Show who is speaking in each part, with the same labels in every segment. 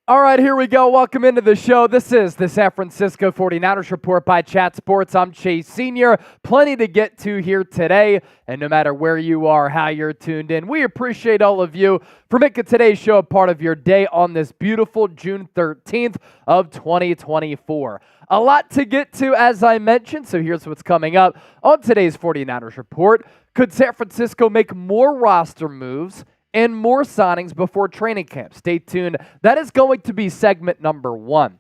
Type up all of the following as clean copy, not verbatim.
Speaker 1: All right, here we go. Welcome into the show. This is the San Francisco 49ers Report by Chat Sports. I'm Chase Sr. Plenty to get to here today. And no matter where you are, how you're tuned in, we appreciate all of you for making today's show a part of your day on this beautiful June 13th of 2024. A lot to get to, as I mentioned, so here's what's coming up on today's 49ers Report. Could San Francisco make more roster moves and more signings before training camp? Stay tuned. That is going to be segment number one.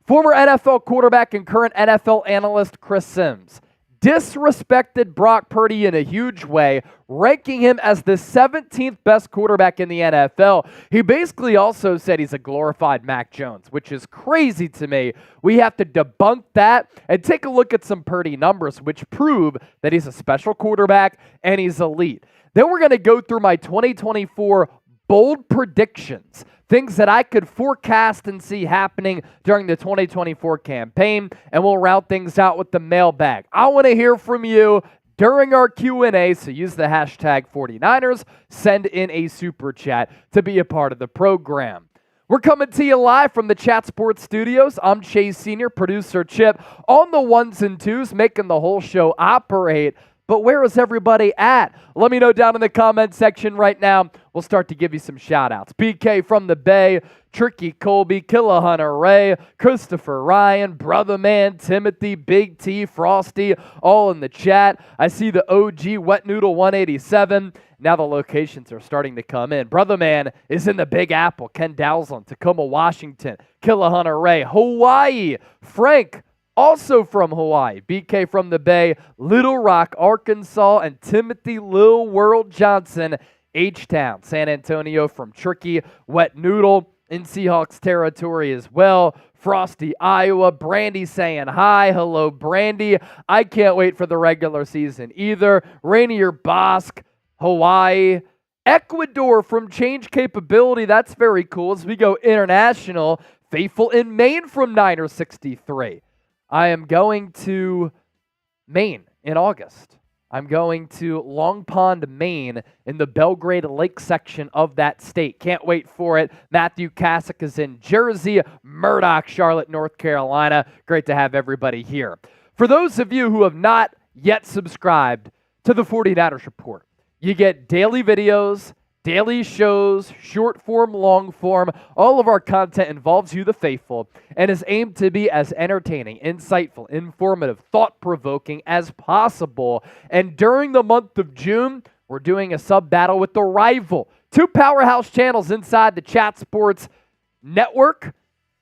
Speaker 1: Former NFL quarterback and current NFL analyst Chris Sims disrespected Brock Purdy in a huge way, ranking him as the 17th best quarterback in the NFL. He basically also said he's a glorified Mac Jones, which is crazy to me. We have to debunk that and take a look at some Purdy numbers, which prove that he's a special quarterback and he's elite. Then we're going to go through my 2024 bold predictions, things that I could forecast and see happening during the 2024 campaign, and we'll round things out with the mailbag. I want to hear from you during our Q&A, so use the hashtag 49ers, send in a super chat to be a part of the program. We're coming to you live from the Chat Sports Studios. I'm Chase Sr., producer Chip, on the ones and twos, making the whole show operate. But where is everybody at? Let me know down in the comment section right now. We'll start to give you some shout-outs. BK from the Bay, Tricky Colby, Killa Hunter Ray, Christopher Ryan, Brother Man, Timothy, Big T, Frosty, all in the chat. I see the OG Wet Noodle 187. Now the locations are starting to come in. Brother Man is in the Big Apple. Ken Dowsland, Tacoma, Washington. Killa Hunter Ray, Hawaii. Frank, also from Hawaii, BK from the Bay, Little Rock, Arkansas, and Timothy Lil World Johnson, H-Town, San Antonio from Tricky, Wet Noodle, in Seahawks territory as well. Frosty, Iowa, Brandy saying hi. Hello, Brandy. I can't wait for the regular season either. Rainier Bosque, Hawaii. Ecuador from Change Capability. That's very cool as we go international. Faithful in Maine from Niner 63. I am going to Maine in August. I'm going to Long Pond, Maine in the Belgrade Lake section of that state. Can't wait for it. Matthew Kasich is in Jersey. Murdoch, Charlotte, North Carolina. Great to have everybody here. For those of you who have not yet subscribed to the 49ers Report, you get daily videos, daily shows, short form, long form. All of our content involves you, the faithful, and is aimed to be as entertaining, insightful, informative, thought-provoking as possible. And during the month of June, we're doing a sub-battle with the rival. Two powerhouse channels inside the Chat Sports Network,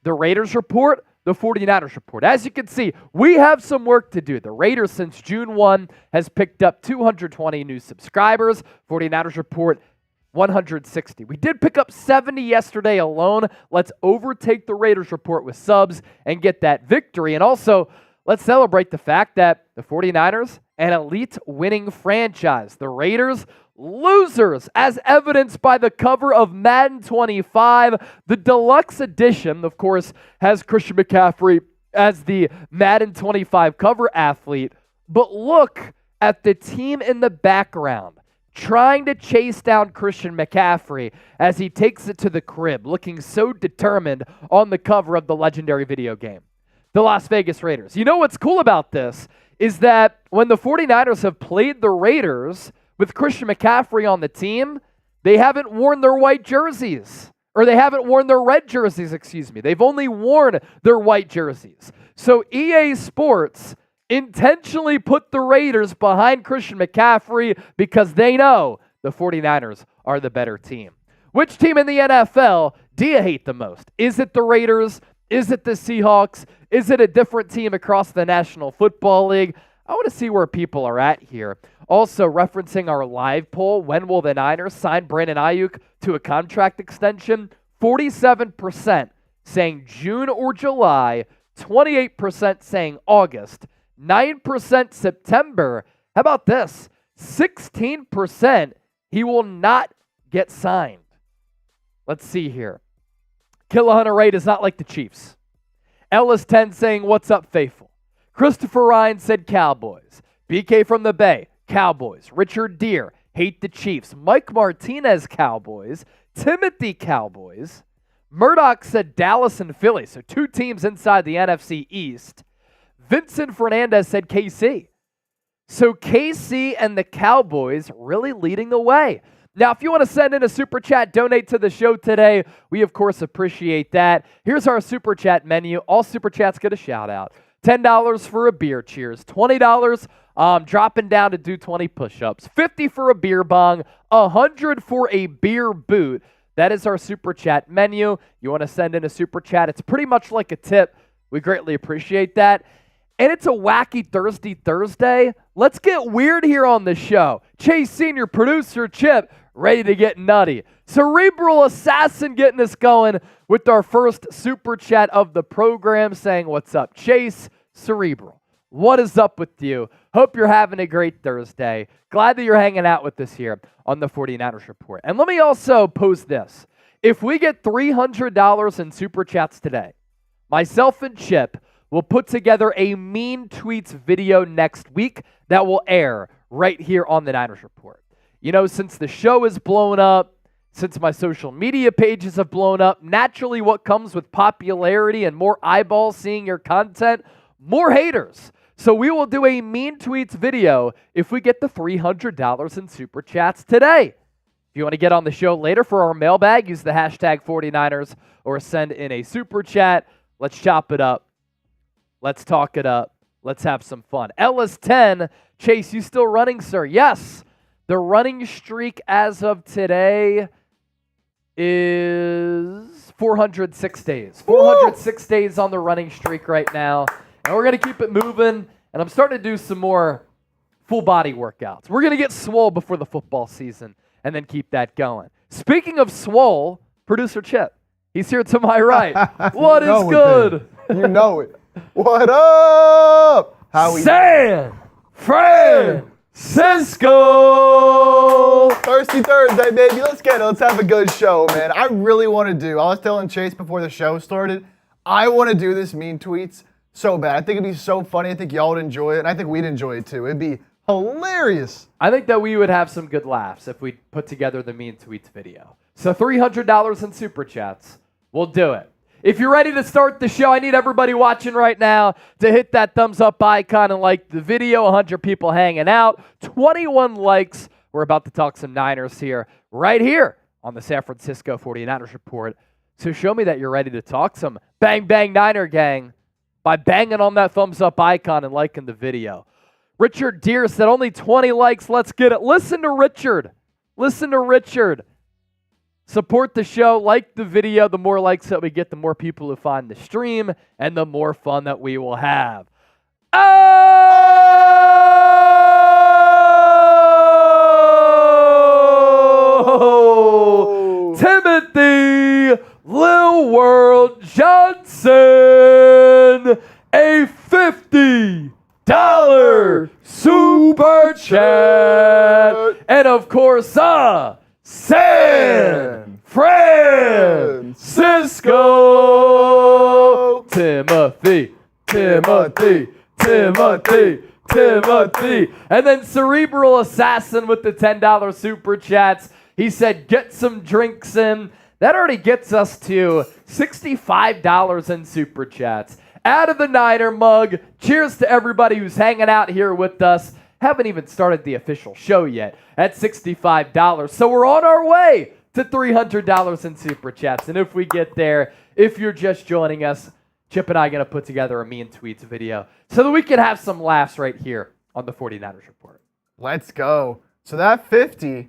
Speaker 1: the Raiders Report, the 49ers Report. As you can see, we have some work to do. The Raiders, since June 1, has picked up 220 new subscribers. 49ers Report, 160. We did pick up 70 yesterday alone. Let's overtake the Raiders Report with subs and get that victory. And also, let's celebrate the fact that the 49ers, an elite winning franchise. The Raiders, losers, as evidenced by the cover of Madden 25. The deluxe edition, of course, has Christian McCaffrey as the Madden 25 cover athlete. But look at the team in the background, trying to chase down Christian McCaffrey as he takes it to the crib, looking so determined on the cover of the legendary video game, the Las Vegas Raiders. You know what's cool about this is that when the 49ers have played the Raiders with Christian McCaffrey on the team, they haven't worn their white jerseys, or they haven't worn their red jerseys, They've only worn their white jerseys. So EA Sports intentionally put the Raiders behind Christian McCaffrey because they know the 49ers are the better team. Which team in the NFL do you hate the most? Is it the Raiders? Is it the Seahawks? Is it a different team across the National Football League? I want to see where people are at here. Also, referencing our live poll, when will the Niners sign Brandon Ayuk to a contract extension? 47% saying June or July, 28% saying August, 9% September. How about this? 16% he will not get signed. Let's see here. Killa Hunter Ray does not like the Chiefs. Ellis 10 saying, what's up, faithful? Christopher Ryan said Cowboys. BK from the Bay, Cowboys. Richard Deere, hate the Chiefs. Mike Martinez, Cowboys. Timothy, Cowboys. Murdoch said Dallas and Philly, so 2 teams inside the NFC East. Vincent Fernandez said KC. So KC and the Cowboys really leading the way. Now, if you want to send in a super chat, donate to the show today, we of course appreciate that. Here's our super chat menu. All super chats get a shout out. $10 for a beer cheers, $20 dropping down to do 20 push-ups, $50 for a beer bong, $100 for a beer boot. That is our super chat menu. You want to send in a super chat, it's pretty much like a tip. We greatly appreciate that. And it's a wacky Thursday. Let's get weird here on the show. Chase Senior, producer Chip, ready to get nutty. Cerebral Assassin getting us going with our first super chat of the program saying, what's up, Chase? Cerebral, what is up with you? Hope you're having a great Thursday. Glad that you're hanging out with us here on the 49ers Report. And let me also pose this. If we get $300 in super chats today, myself and Chip will put together a Mean Tweets video next week that will air right here on the Niners Report. You know, since the show is blown up, since my social media pages have blown up, naturally what comes with popularity and more eyeballs seeing your content, more haters. So we will do a Mean Tweets video if we get the $300 in super chats today. If you want to get on the show later for our mailbag, use the hashtag 49ers or send in a super chat. Let's chop it up. Let's talk it up. Let's have some fun. Ellis10, Chase, you still running, sir? Yes. The running streak as of today is 406 days. 406 days on the running streak right now. And we're going to keep it moving. And I'm starting to do some more full body workouts. We're going to get swole before the football season and then keep that going. Speaking of swole, producer Chip, he's here to my right. What is good?
Speaker 2: You know it. What up?
Speaker 1: San Francisco.
Speaker 2: Thirsty Thursday, baby. Let's get it. Let's have a good show, man. I really want to do. I was telling Chase before the show started, I want to do this Mean Tweets so bad. I think it'd be so funny. I think y'all would enjoy it, and I think we'd enjoy it too. It'd be hilarious.
Speaker 1: I think that we would have some good laughs if we put together the Mean Tweets video. So $300 in super chats. We'll do it. If you're ready to start the show, I need everybody watching right now to hit that thumbs up icon and like the video. 100 people hanging out, 21 likes. We're about to talk some Niners here, right here on the San Francisco 49ers Report. So show me that you're ready to talk some Bang Bang Niner Gang by banging on that thumbs up icon and liking the video. Richard Deere said only 20 likes. Let's get it. Listen to Richard. Listen to Richard. Support the show, like the video. The more likes that we get, the more people who find the stream, and the more fun that we will have. Oh! Timothy Lil World Johnson, a $50 super chat. And of course, San Francisco. Timothy. And then Cerebral Assassin with the $10 super chats. He said, get some drinks in. That already gets us to $65 in super chats. Out of the Niner mug. Cheers to everybody who's hanging out here with us. Haven't even started the official show yet at $65. So we're on our way to $300 in super chats. And if we get there, if you're just joining us, Chip and I are going to put together a Mean Tweets video so that we can have some laughs right here on the 49ers Report.
Speaker 2: Let's go. So that 50,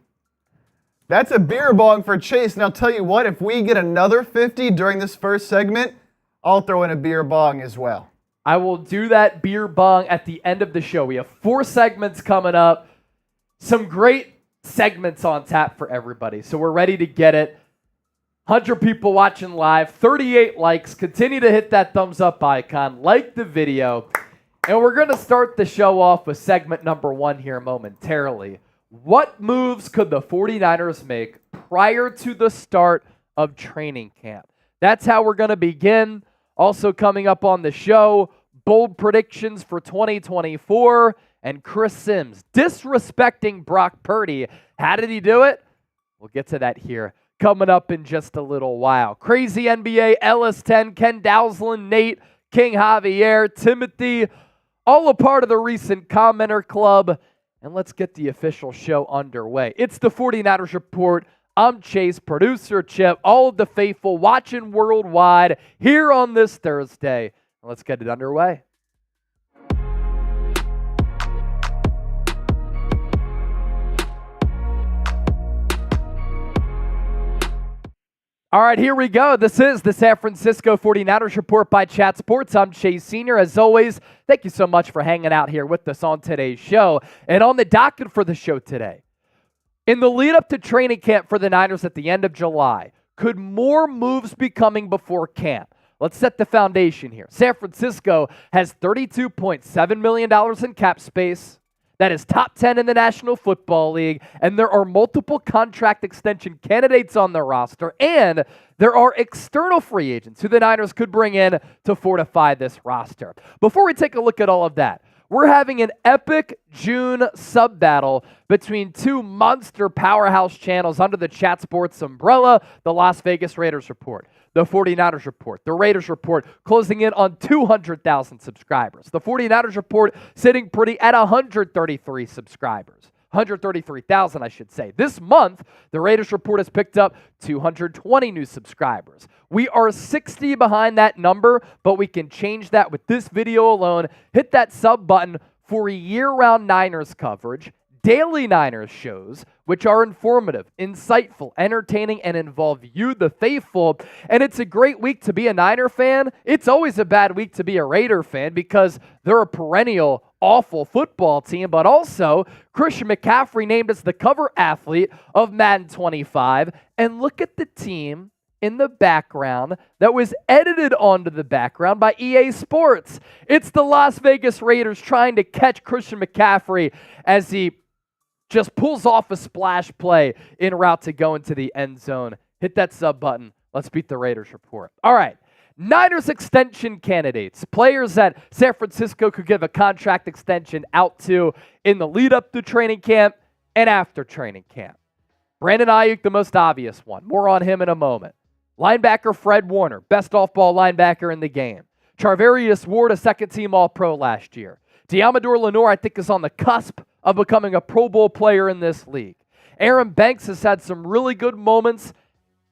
Speaker 2: that's a beer bong for Chase. And I'll tell you what, if we get another 50 during this first segment, I'll throw in a beer bong as well.
Speaker 1: I will do that beer bong at the end of the show. We have 4 segments coming up. Some great segments on tap for everybody. So we're ready to get it. 100 people watching live, 38 likes. Continue to hit that thumbs up icon. Like the video. And we're going to start the show off with segment number 1 here momentarily. What moves could the 49ers make prior to the start of training camp? That's how we're going to begin. Also coming up on the show, bold predictions for 2024 and Chris Sims disrespecting Brock Purdy. How did he do it? We'll get to that here coming up in just a little while. Crazy NBA, LS10, Ken Dowsland, Nate, King Javier, Timothy, all a part of the recent Commenter Club. And let's get the official show underway. It's the 49ers Report. I'm Chase, producer Chip, all of the faithful watching worldwide here on this Thursday. Let's get it underway. All right, here we go. This is the San Francisco 49ers Report by Chat Sports. I'm Chase Sr. As always, thank you so much for hanging out here with us on today's show. And on the docket for the show today, in the lead up to training camp for the Niners at the end of July, could more moves be coming before camp? Let's set the foundation here. San Francisco has $32.7 million in cap space. That is top 10 in the National Football League, and there are multiple contract extension candidates on their roster, and there are external free agents who the Niners could bring in to fortify this roster. Before we take a look at all of that, we're having an epic June sub-battle between two monster powerhouse channels under the Chat Sports umbrella, the Las Vegas Raiders Report, the 49ers Report, the Raiders Report, closing in on 200,000 subscribers. The 49ers Report sitting pretty at 133 subscribers. 133,000, I should say. This month, the Raiders Report has picked up 220 new subscribers. We are 60 behind that number, but we can change that with this video alone. Hit that sub button for year-round Niners coverage, daily Niners shows, which are informative, insightful, entertaining, and involve you, the faithful. And it's a great week to be a Niner fan. It's always a bad week to be a Raider fan because they're a perennial awful football team, but also Christian McCaffrey named as the cover athlete of Madden 25. And look at the team in the background that was edited onto the background by EA Sports. It's the Las Vegas Raiders trying to catch Christian McCaffrey as he just pulls off a splash play en route to go into the end zone. Hit that sub button. Let's beat the Raiders Report. All right. Niners extension candidates, players that San Francisco could give a contract extension out to in the lead up to training camp and after training camp. Brandon Ayuk, the most obvious one. More on him in a moment. Linebacker Fred Warner, best off-ball linebacker in the game. Charvarius Ward, a second-team All-Pro last year. Deommodore Lenoir, I think, is on the cusp of becoming a Pro Bowl player in this league. Aaron Banks has had some really good moments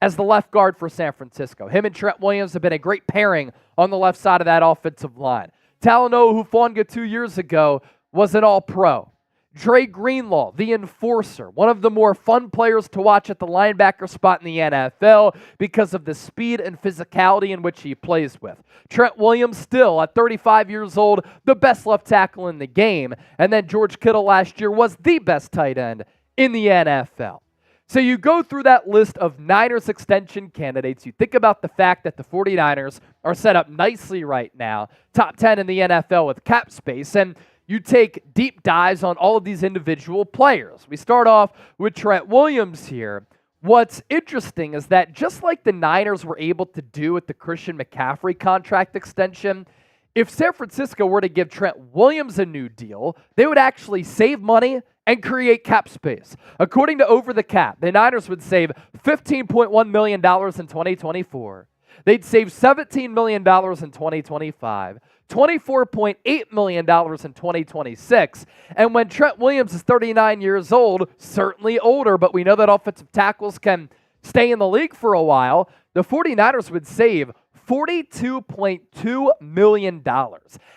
Speaker 1: as the left guard for San Francisco. Him and Trent Williams have been a great pairing on the left side of that offensive line. Talanoa Hufanga 2 years ago was an All-Pro. Dre Greenlaw, the enforcer, one of the more fun players to watch at the linebacker spot in the NFL because of the speed and physicality in which he plays with. Trent Williams, still at 35 years old, the best left tackle in the game. And then George Kittle last year was the best tight end in the NFL. So you go through that list of Niners extension candidates. You think about the fact that the 49ers are set up nicely right now, top 10 in the NFL with cap space, and you take deep dives on all of these individual players. We start off with Trent Williams here. What's interesting is that just like the Niners were able to do with the Christian McCaffrey contract extension, if San Francisco were to give Trent Williams a new deal, they would actually save money and create cap space. According to Over the Cap, the Niners would save $15.1 million in 2024. They'd save $17 million in 2025, $24.8 million in 2026. And when Trent Williams is 39 years old, certainly older, but we know that offensive tackles can stay in the league for a while, the 49ers would save $42.2 million.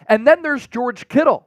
Speaker 1: And then there's George Kittle.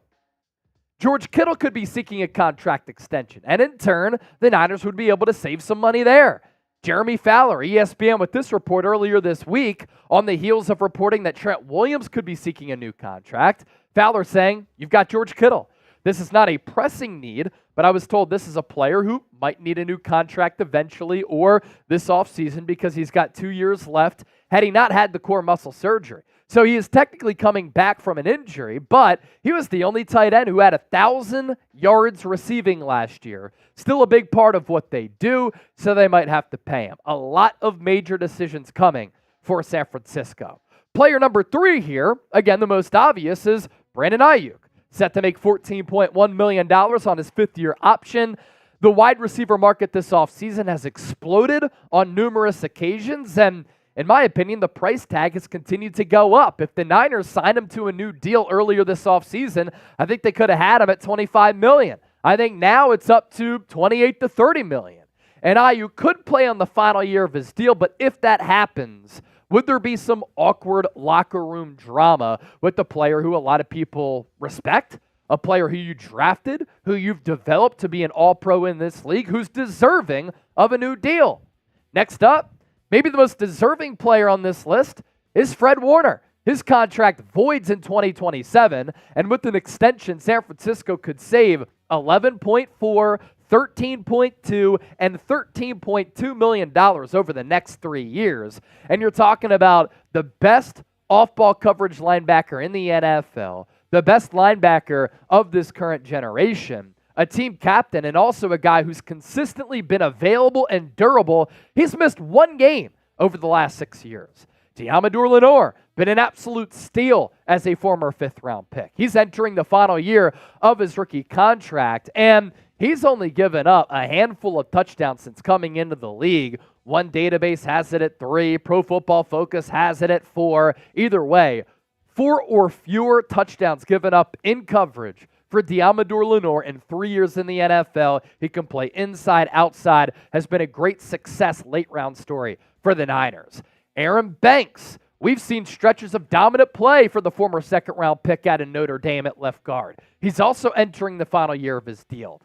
Speaker 1: George Kittle could be seeking a contract extension, and in turn, the Niners would be able to save some money there. Jeremy Fowler, ESPN, with this report earlier this week on the heels of reporting that Trent Williams could be seeking a new contract. Fowler saying, you've got George Kittle. This is not a pressing need, but I was told this is a player who might need a new contract eventually or this offseason because he's got 2 years left had he not had the core muscle surgery. So he is technically coming back from an injury, but he was the only tight end who had 1,000 yards receiving last year. Still a big part of what they do, so they might have to pay him. A lot of major decisions coming for San Francisco. Player number 3 here, again, the most obvious, is Brandon Ayuk, set to make $14.1 million on his 5th-year option. The wide receiver market this offseason has exploded on numerous occasions, and in my opinion, the price tag has continued to go up. If the Niners signed him to a new deal earlier this offseason, I think they could have had him at $25 million. I think now it's up to $28 to $30 million. And Ayuk could play on the final year of his deal, but if that happens, would there be some awkward locker room drama with the player who a lot of people respect, a player who you drafted, who you've developed to be an all-pro in this league, who's deserving of a new deal? Next up, maybe the most deserving player on this list is Fred Warner. His contract voids in 2027, and with an extension, San Francisco could save $11.4, $13.2, and $13.2 million over the next 3 years. And you're talking about the best off-ball coverage linebacker in the NFL, the best linebacker of this current generation, a team captain, and also a guy who's consistently been available and durable. He's missed one game over the last 6 years. Deommodore Lenoir, been an absolute steal as a former fifth-round pick. He's entering the final year of his rookie contract, and he's only given up a handful of touchdowns since coming into the league. One database has it at 3. Pro Football Focus has it at 4. Either way, 4 or fewer touchdowns given up in coverage for Deommodore Lenoir in 3 years in the NFL. He can play inside, outside, has been a great success late-round story for the Niners. Aaron Banks, we've seen stretches of dominant play for the former second-round pick out of Notre Dame at left guard. He's also entering the final year of his deal.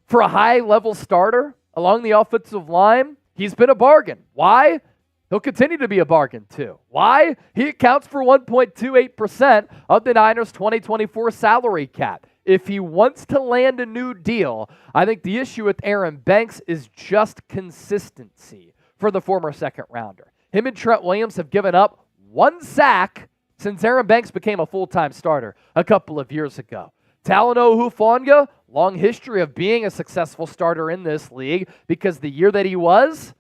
Speaker 1: For a high-level starter along the offensive line, he's been a bargain. Why? He'll continue to be a bargain, too. Why? He accounts for 1.28% of the Niners' 2024 salary cap. If he wants to land a new deal, I think the issue with Aaron Banks is just consistency for the former second-rounder. Him and Trent Williams have given up 1 sack since Aaron Banks became a full-time starter a couple of years ago. Talanoa Hufanga, long history of being a successful starter in this league because the year that he was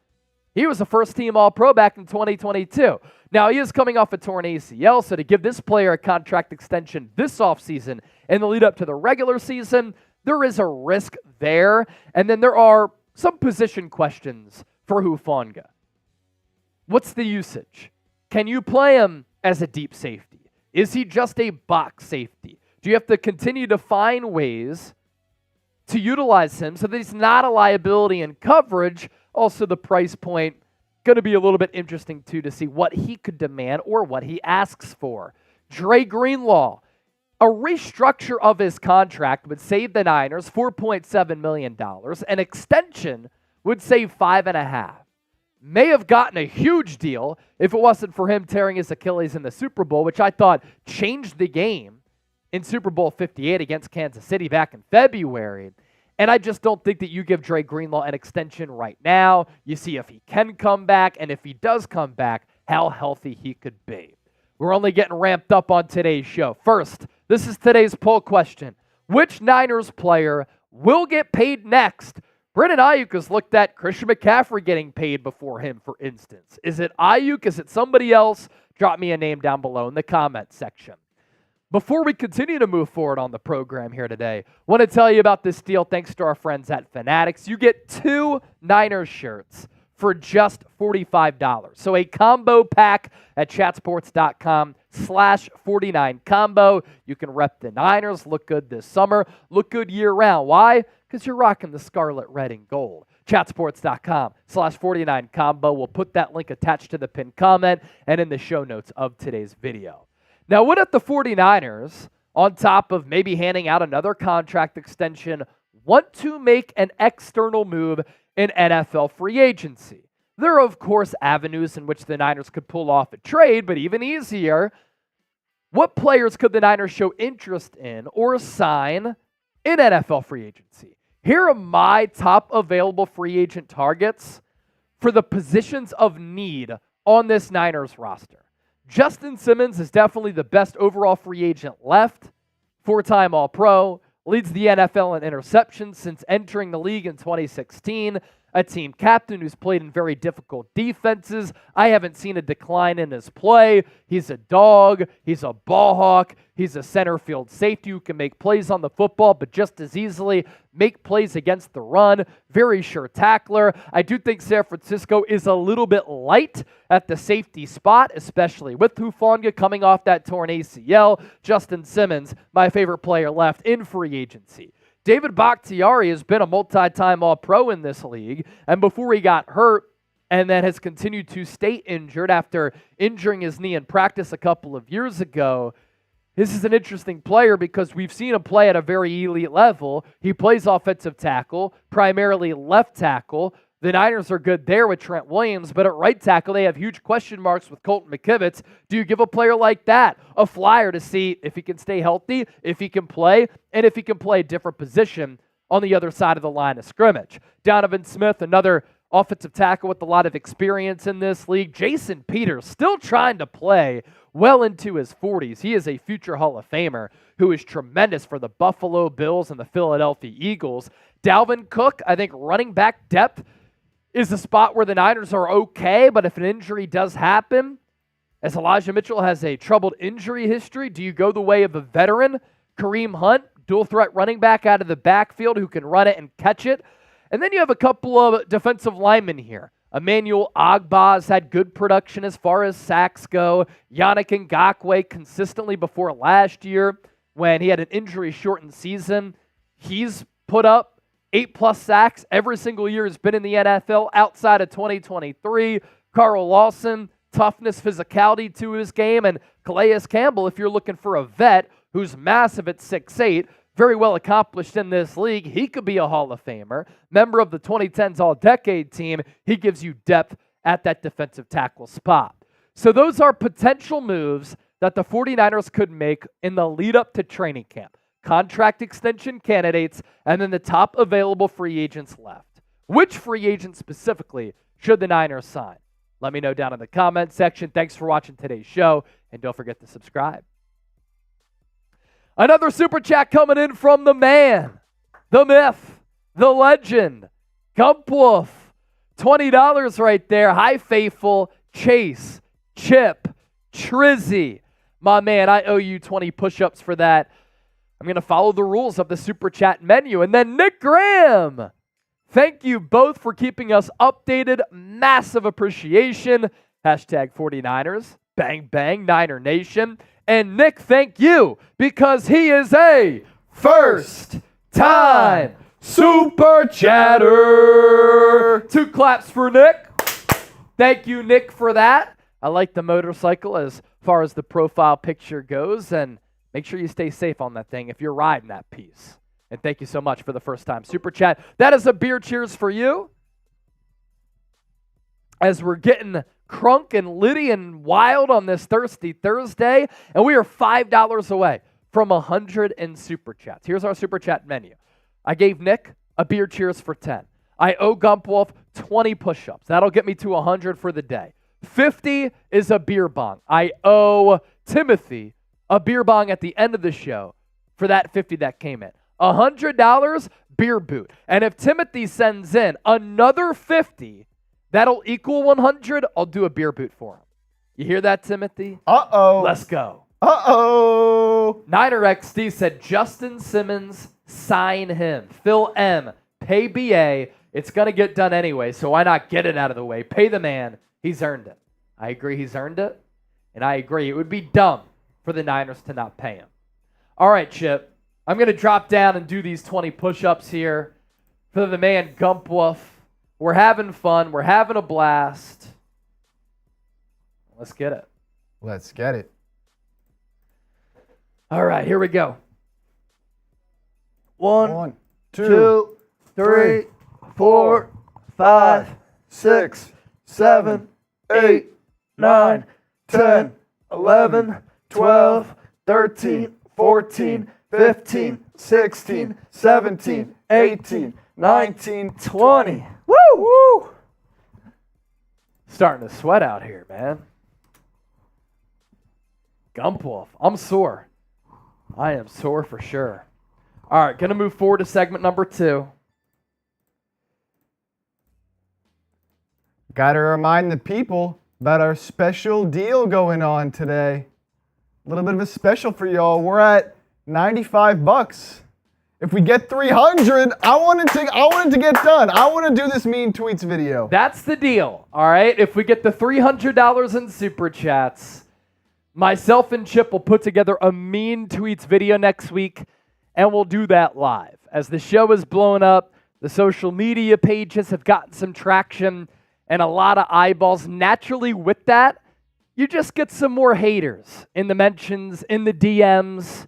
Speaker 1: a first-team All-Pro back in 2022. Now, he is coming off a torn ACL, so to give this player a contract extension this offseason in the lead-up to the regular season, there is a risk there. And then there are some position questions for Hufanga. What's the usage? Can you play him as a deep safety? Is he just a box safety? Do you have to continue to find ways to utilize him so that he's not a liability in coverage? Also, the price point going to be a little bit interesting, too, to see what he could demand or what he asks for. Dre Greenlaw, a restructure of his contract would save the Niners $4.7 million. An extension would save $5.5 million. May have gotten a huge deal if it wasn't for him tearing his Achilles in the Super Bowl, which I thought changed the game in Super Bowl 58 against Kansas City back in February. And I just don't think that you give Dre Greenlaw an extension right now. You see if he can come back, and if he does come back, how healthy he could be. We're only getting ramped up on today's show. First, this is today's poll question. Which Niners player will get paid next? Brandon Ayuk has looked at Christian McCaffrey getting paid before him, for instance. Is it Ayuk? Is it somebody else? Drop me a name down below in the comment section. Before we continue to move forward on the program here today, I want to tell you about this deal thanks to our friends at Fanatics. You get 2 Niners shirts for just $45. So a combo pack at chatsports.com/49combo. You can rep the Niners, look good this summer, look good year-round. Why? Because you're rocking the scarlet, red, and gold. Chatsports.com/49combo. We'll put that link attached to the pinned comment and in the show notes of today's video. Now, what if the 49ers, on top of maybe handing out another contract extension, want to make an external move in NFL free agency? There are, of course, avenues in which the Niners could pull off a trade, but even easier, what players could the Niners show interest in or sign in NFL free agency? Here are my top available free agent targets for the positions of need on this Niners roster. Justin Simmons is definitely the best overall free agent left. 4-time All-Pro, leads the NFL in interceptions since entering the league in 2016. a team captain who's played in very difficult defenses. I haven't seen a decline in his play. He's a dog. He's a ball hawk. He's a center field safety who can make plays on the football, but just as easily make plays against the run. Very sure tackler. I do think San Francisco is a little bit light at the safety spot, especially with Hufanga coming off that torn ACL. Justin Simmons, my favorite player left in free agency. David Bakhtiari has been a multi-time All-Pro in this league, and before he got hurt, and then has continued to stay injured after injuring his knee in practice a couple of years ago. This is an interesting player because we've seen him play at a very elite level. He plays offensive tackle, primarily left tackle. The Niners are good there with Trent Williams, but at right tackle, they have huge question marks with Colton McKivitz. Do you give a player like that a flyer to see if he can stay healthy, if he can play, and if he can play a different position on the other side of the line of scrimmage? Donovan Smith, another offensive tackle with a lot of experience in this league. Jason Peters, still trying to play well into his 40s. He is a future Hall of Famer who is tremendous for the Buffalo Bills and the Philadelphia Eagles. Dalvin Cook, I think running back depth is a spot where the Niners are okay, but if an injury does happen, as Elijah Mitchell has a troubled injury history, do you go the way of a veteran? Kareem Hunt, dual threat running back out of the backfield who can run it and catch it. And then you have a couple of defensive linemen here. Emmanuel Ogbah has had good production as far as sacks go. Yannick Ngakoue consistently before last year when he had an injury-shortened season. He's put up 8+ sacks every single year he's been in the NFL outside of 2023. Carl Lawson, toughness, physicality to his game. And Calais Campbell, if you're looking for a vet who's massive at 6'8", very well accomplished in this league, he could be a Hall of Famer. Member of the 2010s All-Decade team, he gives you depth at that defensive tackle spot. So those are potential moves that the 49ers could make in the lead-up to training camp. Contract extension candidates, and then the top available free agents left. Which free agent specifically should the Niners sign? Let me know down in the comment section. Thanks for watching today's show, and don't forget to subscribe. Another super chat coming in from the man, the myth, the legend, Gump Wolf. $20 right there. Hi, Faithful, Chase, Chip, Trizzy. My man, I owe you 20 push-ups for that. I'm going to follow the rules of the super chat menu. And then Nick Graham. Thank you both for keeping us updated. Massive appreciation. Hashtag 49ers. Bang, bang, Niner Nation. And Nick, thank you because he is a first-time super chatter. 2 claps for Nick. Thank you, Nick, for that. I like the motorcycle as far as the profile picture goes, and make sure you stay safe on that thing if you're riding that piece. And thank you so much for the first-time super chat. That is a beer cheers for you. As we're getting crunk and litty and wild on this Thirsty Thursday, and we are $5 away from 100 in super chats. Here's our super chat menu. I gave Nick a beer cheers for 10. I owe Gump Wolf 20 push-ups. That'll get me to 100 for the day. 50 is a beer bong. I owe Timothy a beer bong at the end of the show for that 50 that came in. $100 beer boot. And if Timothy sends in another 50, that'll equal 100. I'll do a beer boot for him. You hear that, Timothy?
Speaker 2: Uh-oh.
Speaker 1: Let's go.
Speaker 2: Uh-oh.
Speaker 1: Niner XD said Justin Simmons, sign him. Phil M, pay BA. It's going to get done anyway, so why not get it out of the way? Pay the man. He's earned it. I agree he's earned it, and I agree it would be dumb for the Niners to not pay him. All right, Chip. I'm going to drop down and do these 20 push-ups here for the man Gump Wolf. We're having fun. We're having a blast. Let's get it.
Speaker 2: Let's get it.
Speaker 1: All right, here we go.
Speaker 2: 1, 2, 3, 4, 5, 6, 7, 8, 9, 10, 11, 12, 13, 14, 15, 16, 17, 18, 19, 20. Woo! Woo!
Speaker 1: Starting to sweat out here, man. Gump Wolf. I'm sore. I am sore for sure. All right, going to move forward to segment number 2.
Speaker 2: Gotta remind the people about our special deal going on today. A little bit of a special for y'all. We're at $95. If we get 300, I want it to get done. I want to do this mean tweets video.
Speaker 1: That's the deal, all right? If we get the $300 in super chats, myself and Chip will put together a mean tweets video next week, and we'll do that live. As the show is blowing up, the social media pages have gotten some traction and a lot of eyeballs. Naturally, with that, you just get some more haters in the mentions, in the DMs.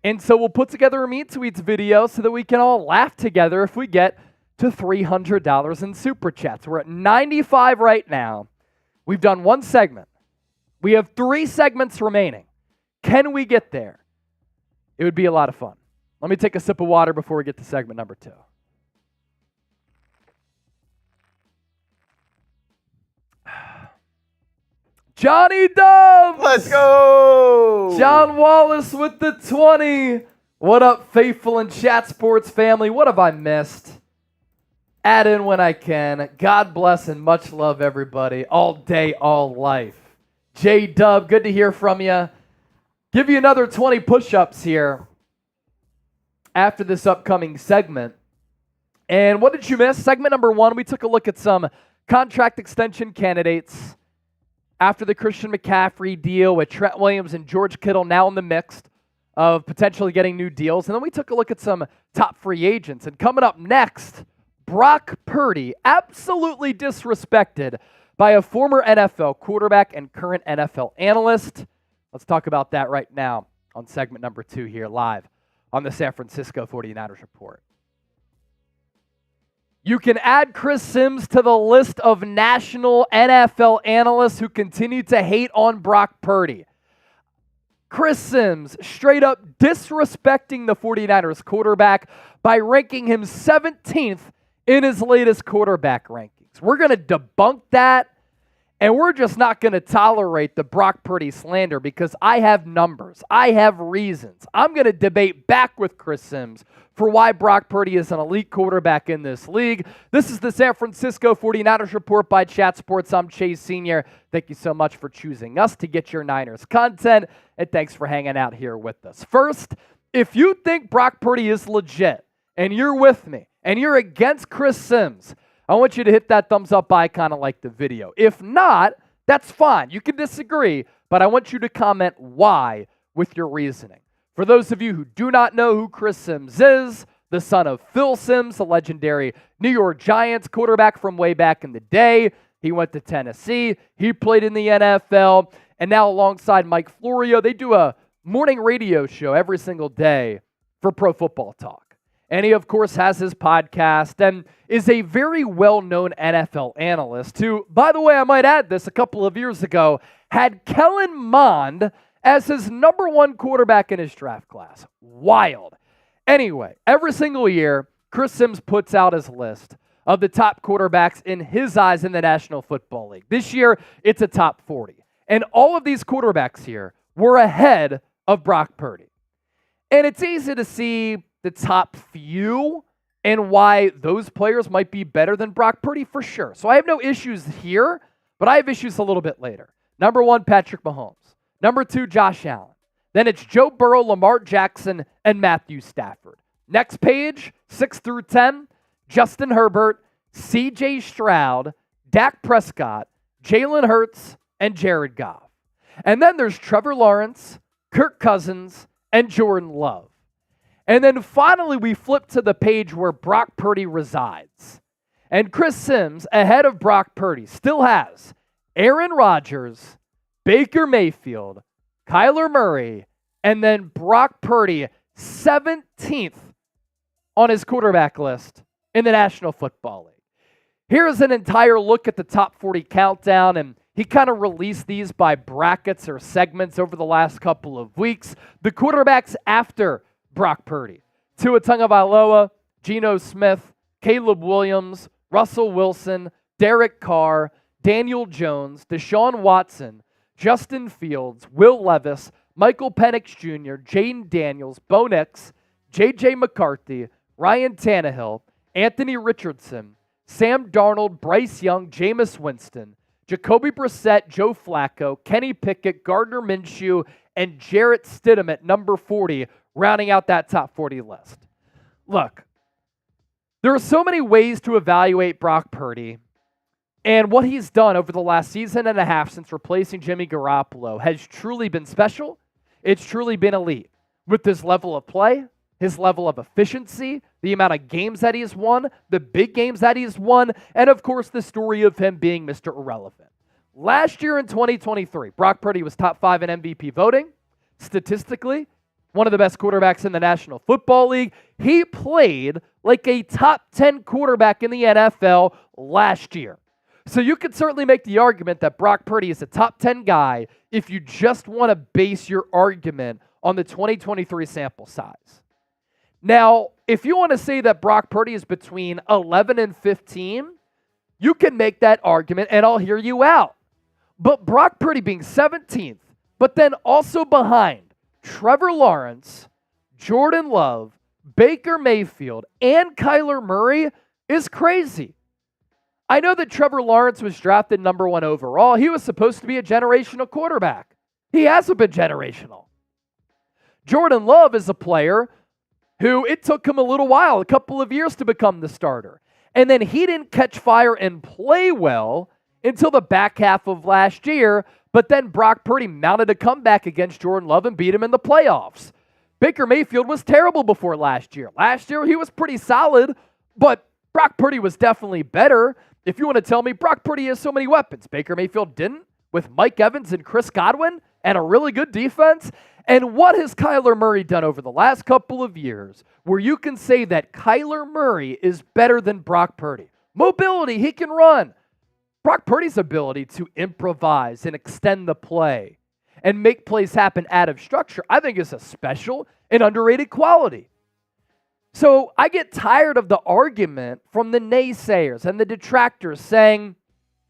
Speaker 1: And so we'll put together a mean tweets video so that we can all laugh together if we get to $300 in super chats. We're at 95 right now. We've done one segment. We have 3 segments remaining. Can we get there? It would be a lot of fun. Let me take a sip of water before we get to segment number 2. Johnny Dubs!
Speaker 2: Let's go!
Speaker 1: John Wallace with the 20. What up, faithful and chat sports family? What have I missed? Add in when I can. God bless and much love, everybody. All day, all life. J-Dub, good to hear from you. Give you another 20 push-ups here after this upcoming segment. And what did you miss? Segment number 1, we took a look at some contract extension candidates after the Christian McCaffrey deal with Trent Williams and George Kittle now in the mix of potentially getting new deals. And then we took a look at some top free agents. And coming up next, Brock Purdy, absolutely disrespected by a former NFL quarterback and current NFL analyst. Let's talk about that right now on segment number 2 here live on the San Francisco 49ers Report. You can add Chris Sims to the list of national NFL analysts who continue to hate on Brock Purdy. Chris Sims straight up disrespecting the 49ers quarterback by ranking him 17th in his latest quarterback rankings. We're going to debunk that, and we're just not going to tolerate the Brock Purdy slander because I have numbers. I have reasons. I'm going to debate back with Chris Sims for why Brock Purdy is an elite quarterback in this league. This is the San Francisco 49ers Report by Chat Sports. I'm Chase Sr. Thank you so much for choosing us to get your Niners content, and thanks for hanging out here with us. First, if you think Brock Purdy is legit, and you're with me, and you're against Chris Sims, I want you to hit that thumbs up icon and like the video. If not, that's fine. You can disagree, but I want you to comment why with your reasoning. For those of you who do not know who Chris Sims is, the son of Phil Sims, the legendary New York Giants quarterback from way back in the day. He went to Tennessee. He played in the NFL. And now alongside Mike Florio, they do a morning radio show every single day for Pro Football Talk. And he, of course, has his podcast and is a very well-known NFL analyst who, by the way, I might add this, a couple of years ago, had Kellen Mond as his number 1 quarterback in his draft class. Wild. Anyway, every single year, Chris Sims puts out his list of the top quarterbacks in his eyes in the National Football League. This year, it's a top 40. And all of these quarterbacks here were ahead of Brock Purdy. And it's easy to see the top few and why those players might be better than Brock Purdy for sure. So I have no issues here, but I have issues a little bit later. Number 1, Patrick Mahomes. Number 2, Josh Allen. Then it's Joe Burrow, Lamar Jackson, and Matthew Stafford. Next page, 6 through 10, Justin Herbert, C.J. Stroud, Dak Prescott, Jalen Hurts, and Jared Goff. And then there's Trevor Lawrence, Kirk Cousins, and Jordan Love. And then finally, we flip to the page where Brock Purdy resides. And Chris Sims, ahead of Brock Purdy, still has Aaron Rodgers, Baker Mayfield, Kyler Murray, and then Brock Purdy, 17th on his quarterback list in the National Football League. Here's an entire look at the top 40 countdown, and he kind of released these by brackets or segments over the last couple of weeks. The quarterbacks after Brock Purdy: Tua Tagovailoa, Geno Smith, Caleb Williams, Russell Wilson, Derek Carr, Daniel Jones, Deshaun Watson, Justin Fields, Will Levis, Michael Penix Jr., Jaden Daniels, Bo Nix, J.J. McCarthy, Ryan Tannehill, Anthony Richardson, Sam Darnold, Bryce Young, Jameis Winston, Jacoby Brissett, Joe Flacco, Kenny Pickett, Gardner Minshew, and Jarrett Stidham at number 40, rounding out that top 40 list. Look, there are so many ways to evaluate Brock Purdy, and what he's done over the last season and a half since replacing Jimmy Garoppolo has truly been special. It's truly been elite. With this level of play, his level of efficiency, the amount of games that he's won, the big games that he's won, and of course the story of him being Mr. Irrelevant. Last year in 2023, Brock Purdy was top 5 in MVP voting. Statistically, one of the best quarterbacks in the National Football League. He played like a top 10 quarterback in the NFL last year. So you could certainly make the argument that Brock Purdy is a top 10 guy if you just want to base your argument on the 2023 sample size. Now, if you want to say that Brock Purdy is between 11 and 15, you can make that argument and I'll hear you out. But Brock Purdy being 17th, but then also behind Trevor Lawrence, Jordan Love, Baker Mayfield, and Kyler Murray is crazy. I know that Trevor Lawrence was drafted number 1 overall. He was supposed to be a generational quarterback. He hasn't been generational. Jordan Love is a player who it took him a little while, a couple of years to become the starter. And then he didn't catch fire and play well until the back half of last year, but then Brock Purdy mounted a comeback against Jordan Love and beat him in the playoffs. Baker Mayfield was terrible before last year. Last year he was pretty solid, but Brock Purdy was definitely better. If you want to tell me Brock Purdy has so many weapons, Baker Mayfield didn't, with Mike Evans and Chris Godwin and a really good defense. And what has Kyler Murray done over the last couple of years where you can say that Kyler Murray is better than Brock Purdy? Mobility, he can run. Brock Purdy's ability to improvise and extend the play and make plays happen out of structure, I think is a special and underrated quality. So I get tired of the argument from the naysayers and the detractors saying,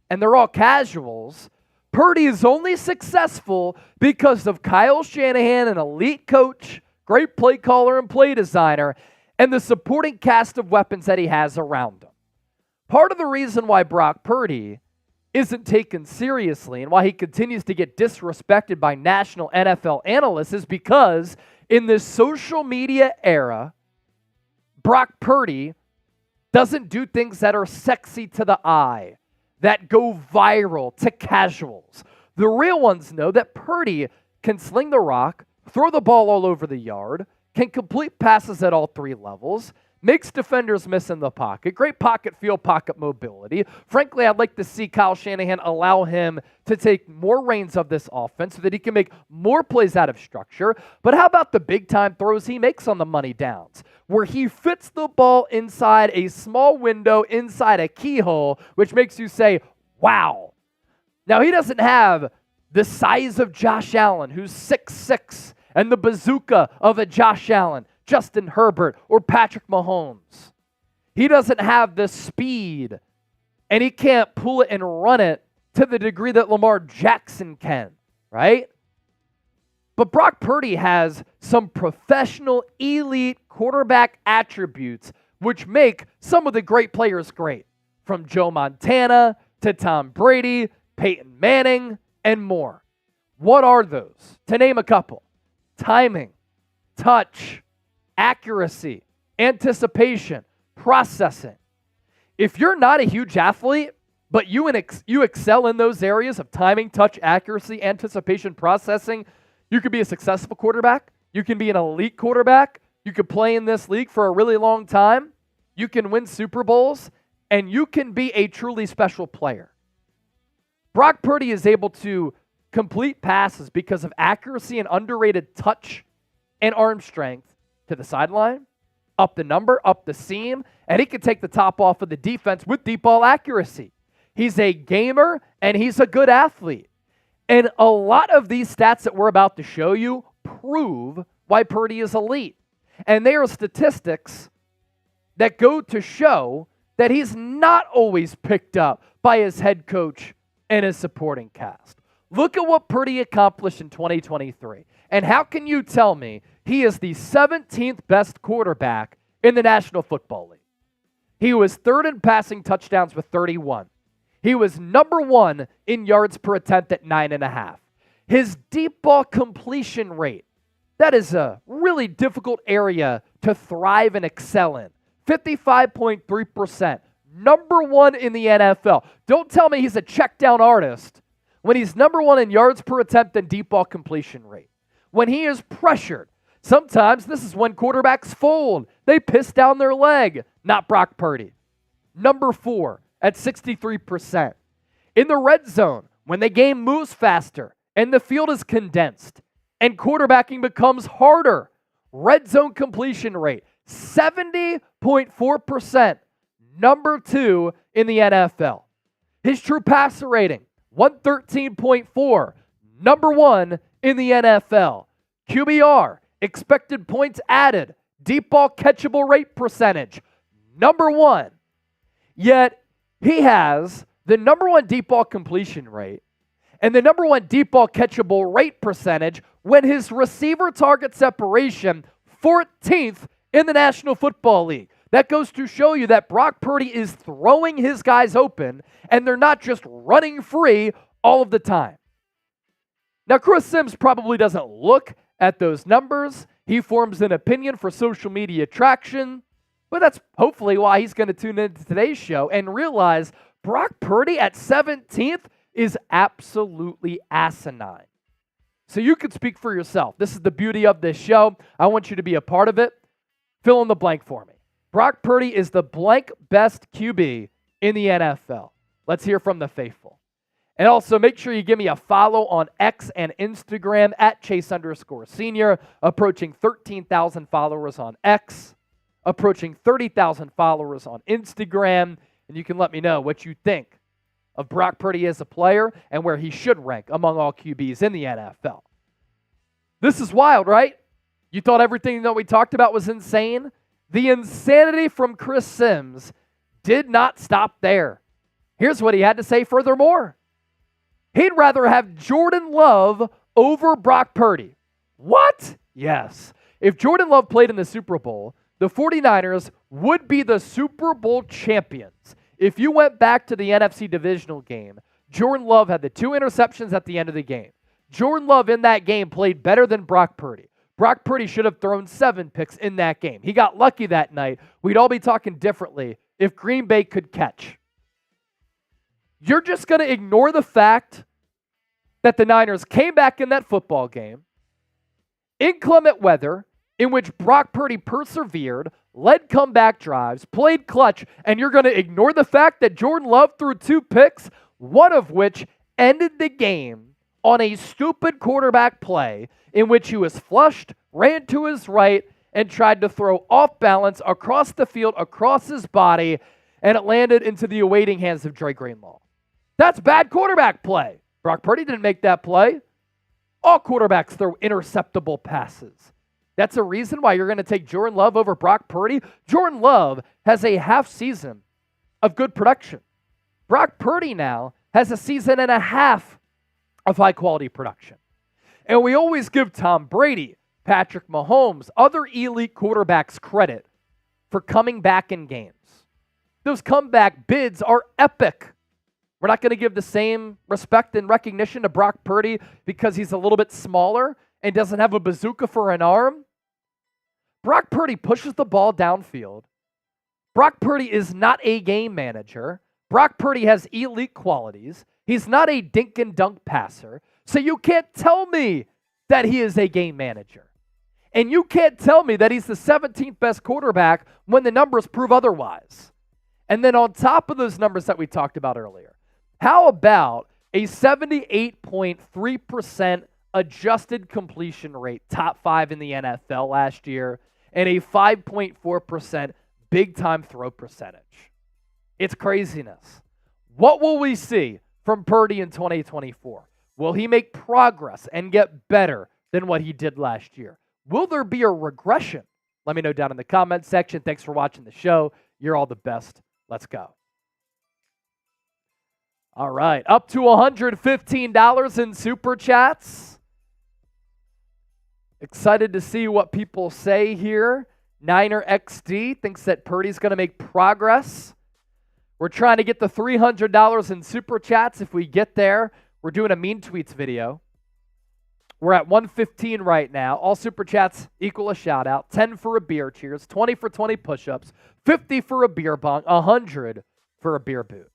Speaker 1: and they're all casuals, Purdy is only successful because of Kyle Shanahan, an elite coach, great play caller and play designer, and the supporting cast of weapons that he has around him. Part of the reason why Brock Purdy isn't taken seriously and why he continues to get disrespected by national NFL analysts is because in this social media era, Brock Purdy doesn't do things that are sexy to the eye, that go viral to casuals. The real ones know that Purdy can sling the rock, throw the ball all over the yard, can complete passes at all 3 levels, makes defenders miss in the pocket, great pocket feel, pocket mobility. Frankly, I'd like to see Kyle Shanahan allow him to take more reins of this offense so that he can make more plays out of structure. But how about the big-time throws he makes on the money downs, where he fits the ball inside a small window, inside a keyhole, which makes you say, wow. Now, he doesn't have the size of Josh Allen, who's 6'6", and the bazooka of a Josh Allen, Justin Herbert, or Patrick Mahomes. He doesn't have the speed, and he can't pull it and run it to the degree that Lamar Jackson can, right? But Brock Purdy has some professional, elite quarterback attributes which make some of the great players great, from Joe Montana to Tom Brady, Peyton Manning, and more. What are those? To name a couple: timing, touch, accuracy, anticipation, processing. If you're not a huge athlete, but you excel in those areas of timing, touch, accuracy, anticipation, processing, you could be a successful quarterback. You can be an elite quarterback. You could play in this league for a really long time. You can win Super Bowls, and you can be a truly special player. Brock Purdy is able to complete passes because of accuracy and underrated touch and arm strength to the sideline, up the number, up the seam, and he can take the top off of the defense with deep ball accuracy. He's a gamer, and he's a good athlete. And a lot of these stats that we're about to show you prove why Purdy is elite. And they are statistics that go to show that he's not always picked up by his head coach and his supporting cast. Look at what Purdy accomplished in 2023. And how can you tell me he is the 17th best quarterback in the National Football League? He was third in passing touchdowns with 31. He was number one in yards per attempt at 9.5. His deep ball completion rate, that is a really difficult area to thrive and excel in. 55.3%. Number one in the NFL. Don't tell me he's a check down artist when he's number one in yards per attempt and deep ball completion rate. When he is pressured, sometimes this is when quarterbacks fold. They piss down their leg. Not Brock Purdy. Number 4 at 63%. In the red zone, when the game moves faster and the field is condensed and quarterbacking becomes harder, red zone completion rate, 70.4%. Number 2 in the NFL. His true passer rating, 113.4. Number 1 in the NFL. QBR, expected points added, deep ball catchable rate percentage, number 1. Yet, he has the number 1 deep ball completion rate and the number 1 deep ball catchable rate percentage when his receiver target separation, 14th in the National Football League. That goes to show you that Brock Purdy is throwing his guys open, and they're not just running free all of the time. Now, Chris Sims probably doesn't look at those numbers. He forms an opinion for social media traction, but that's hopefully why he's going to tune into today's show and realize Brock Purdy at 17th is absolutely asinine. So you could speak for yourself. This is the beauty of this show. I want you to be a part of it. Fill in the blank for me. Brock Purdy is the blank best QB in the NFL. Let's hear from the faithful. And also make sure you give me a follow on X and Instagram at Chase_Senior, approaching 13,000 followers on X, approaching 30,000 followers on Instagram, and you can let me know what you think of Brock Purdy as a player and where he should rank among all QBs in the NFL. This is wild, right? You thought everything that we talked about was insane? The insanity from Chris Sims did not stop there. Here's what he had to say furthermore. He'd rather have Jordan Love over Brock Purdy. What? Yes. If Jordan Love played in the Super Bowl, the 49ers would be the Super Bowl champions. If you went back to the NFC divisional game, Jordan Love had the 2 interceptions at the end of the game. Jordan Love in that game played better than Brock Purdy. Brock Purdy should have thrown 7 picks in that game. He got lucky that night. We'd all be talking differently if Green Bay could catch. You're just going to ignore the fact that the Niners came back in that football game, inclement weather, in which Brock Purdy persevered, led comeback drives, played clutch, and you're going to ignore the fact that Jordan Love threw 2 picks, one of which ended the game on a stupid quarterback play in which he was flushed, ran to his right, and tried to throw off balance across the field, across his body, and it landed into the awaiting hands of Dre Greenlaw. That's bad quarterback play. Brock Purdy didn't make that play. All quarterbacks throw interceptable passes. That's a reason why you're going to take Jordan Love over Brock Purdy. Jordan Love has a half season of good production. Brock Purdy now has a season and a half of high-quality production. And we always give Tom Brady, Patrick Mahomes, other elite quarterbacks credit for coming back in games. Those comeback bids are epic. We're not going to give the same respect and recognition to Brock Purdy because he's a little bit smaller and doesn't have a bazooka for an arm. Brock Purdy pushes the ball downfield. Brock Purdy is not a game manager. Brock Purdy has elite qualities. He's not a dink and dunk passer. So you can't tell me that he is a game manager. And you can't tell me that he's the 17th best quarterback when the numbers prove otherwise. And then on top of those numbers that we talked about earlier, how about a 78.3% adjusted completion rate, top 5 in the NFL last year, and a 5.4% big-time throw percentage? It's craziness. What will we see from Purdy in 2024? Will he make progress and get better than what he did last year? Will there be a regression? Let me know down in the comment section. Thanks for watching the show. You're all the best. Let's go. All right, up to $115 in Super Chats. Excited to see what people say here. Niner XD thinks that Purdy's going to make progress. We're trying to get the $300 in Super Chats. If we get there, we're doing a Mean Tweets video. We're at 115 right now. All Super Chats equal a shout-out. 10 for a beer cheers, 20 for 20 push-ups, 50 for a beer bong, 100 for a beer boot.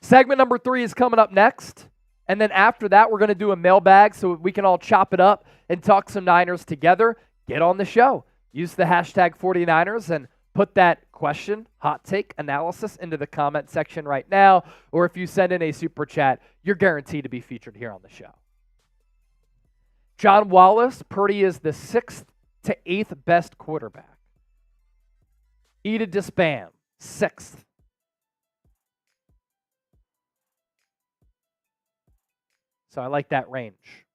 Speaker 1: Segment number 3 is coming up next. And then after that, we're going to do a mailbag so we can all chop it up and talk some Niners together. Get on the show. Use the hashtag 49ers and put that question, hot take, analysis into the comment section right now. Or if you send in a super chat, you're guaranteed to be featured here on the show. John Wallace, Purdy is the 6th to 8th best quarterback. E to disband, 6th. So I like that range.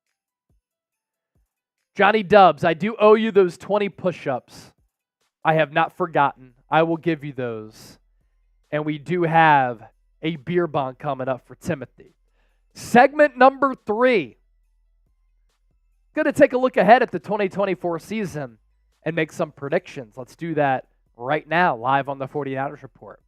Speaker 1: Johnny Dubs, I do owe you those 20 push-ups. I have not forgotten. I will give you those. And we do have a beer bong coming up for Timothy. Segment number 3. Going to take a look ahead at the 2024 season and make some predictions. Let's do that right now, live on the 49ers Report.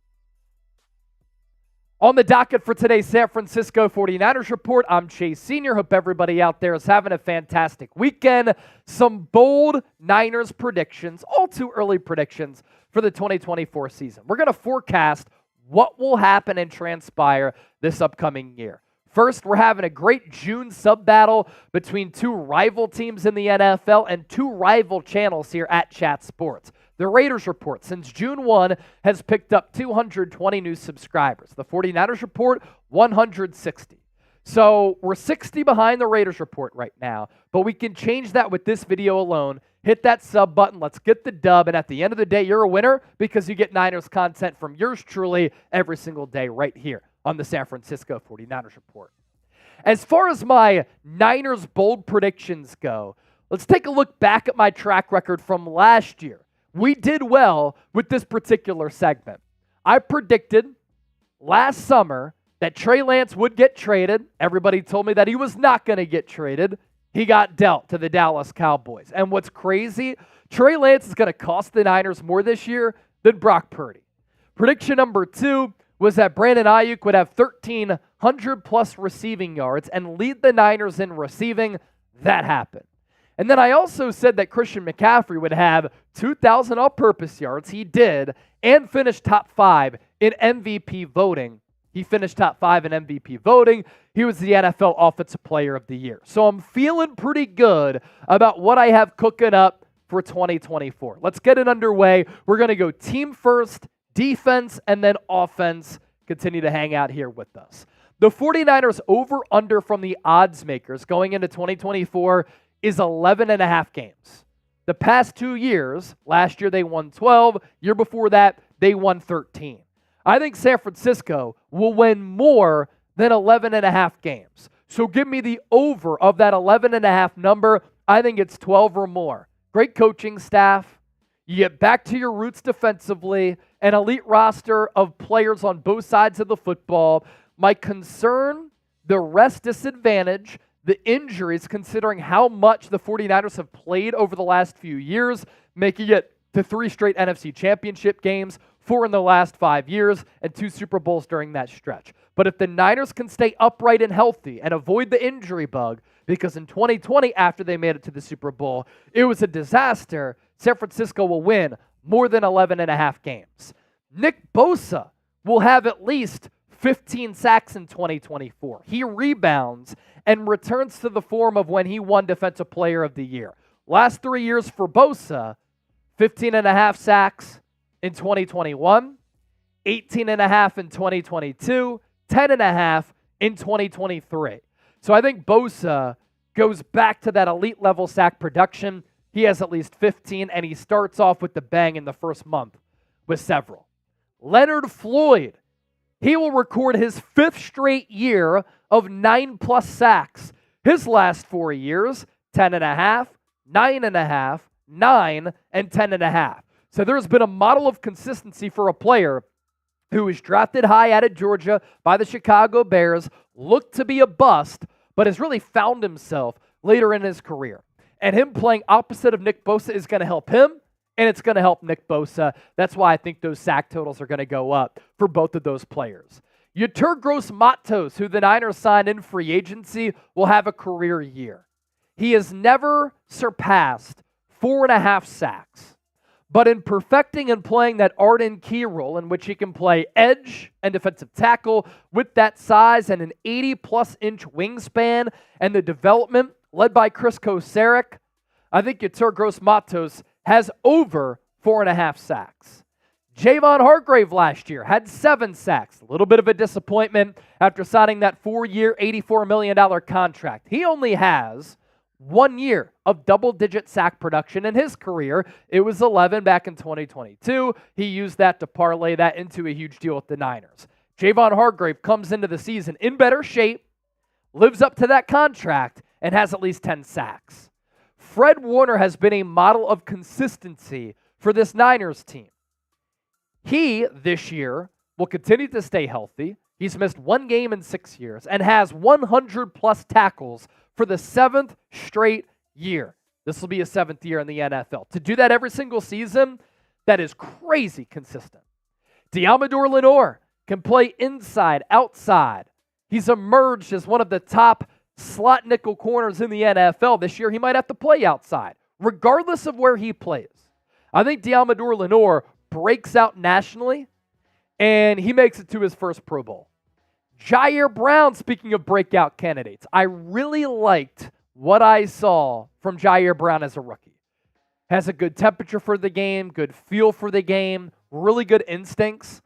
Speaker 1: On the docket for today's San Francisco 49ers Report, I'm Chase Sr. Hope everybody out there is having a fantastic weekend. Some bold Niners predictions, all too early predictions for the 2024 season. We're going to forecast what will happen and transpire this upcoming year. First, we're having a great June sub-battle between 2 rival teams in the NFL and 2 rival channels here at Chat Sports. The Raiders Report, since June 1, has picked up 220 new subscribers. The 49ers Report, 160. So we're 60 behind the Raiders Report right now, but we can change that with this video alone. Hit that sub button. Let's get the dub. And at the end of the day, you're a winner because you get Niners content from yours truly every single day right here on the San Francisco 49ers Report. As far as my Niners bold predictions go, let's take a look back at my track record from last year. We did well with this particular segment. I predicted last summer that Trey Lance would get traded. Everybody told me that he was not going to get traded. He got dealt to the Dallas Cowboys. And what's crazy, Trey Lance is going to cost the Niners more this year than Brock Purdy. Prediction number 2 was that Brandon Ayuk would have 1,300-plus receiving yards and lead the Niners in receiving. That happened. And then I also said that Christian McCaffrey would have 2,000 all-purpose yards. He did, and finished top 5 in MVP voting. He finished top 5 in MVP voting. He was the NFL Offensive Player of the Year. So I'm feeling pretty good about what I have cooking up for 2024. Let's get it underway. We're going to go team first, defense, and then offense. Continue to hang out here with us. The 49ers over-under from the odds makers going into 2024 is 11.5 games. The past 2 years, last year they won 12. Year before that, they won 13. I think San Francisco will win more than 11.5 games. So give me the over of that 11.5 number. I think it's 12 or more. Great coaching staff. You get back to your roots defensively, an elite roster of players on both sides of the football. My concern, the rest disadvantage, the injuries, considering how much the 49ers have played over the last few years, making it to 3 straight NFC Championship games, 4 in the last 5 years, and 2 Super Bowls during that stretch. But if the Niners can stay upright and healthy and avoid the injury bug, because in 2020, after they made it to the Super Bowl, it was a disaster, San Francisco will win more than 11.5 games. Nick Bosa will have at least 15 sacks in 2024. He rebounds and returns to the form of when he won Defensive Player of the Year. Last 3 years for Bosa, 15.5 sacks in 2021, 18.5 in 2022, 10.5 in 2023. So I think Bosa goes back to that elite level sack production. He has at least 15, and he starts off with the bang in the first month with several. Leonard Floyd, he will record his 5th straight year of 9+ sacks. His last 4 years, 10.5, 9.5, 9, and 10.5. So there's been a model of consistency for a player who was drafted high out of Georgia by the Chicago Bears, looked to be a bust, but has really found himself later in his career. And him playing opposite of Nick Bosa is going to help him and it's going to help Nick Bosa. That's why I think those sack totals are going to go up for both of those players. Yetur Gross-Matos, who the Niners signed in free agency, will have a career year. He has never surpassed 4.5 sacks. But in perfecting and playing that Arden Key role in which he can play edge and defensive tackle with that size and an 80-plus inch wingspan and the development led by Chris Kocurek, I think Yetur Gross-Matos has over 4.5 sacks. Javon Hargrave last year had 7 sacks. A little bit of a disappointment after signing that 4-year, $84 million contract. He only has 1 year of double-digit sack production in his career. It was 11 back in 2022. He used that to parlay that into a huge deal with the Niners. Javon Hargrave comes into the season in better shape, lives up to that contract, and has at least 10 sacks. Fred Warner has been a model of consistency for this Niners team. He, this year, will continue to stay healthy. He's missed 1 game in 6 years and has 100-plus tackles for the 7th straight year. This will be his 7th year in the NFL. To do that every single season, that is crazy consistent. Deommodore Lenoir can play inside, outside. He's emerged as one of the top slot nickel corners in the NFL. This year, he might have to play outside, regardless of where he plays. I think Deommodore Lenoir breaks out nationally, and he makes it to his first Pro Bowl. Jair Brown, speaking of breakout candidates, I really liked what I saw from Jair Brown as a rookie. Has a good temperature for the game, good feel for the game, really good instincts.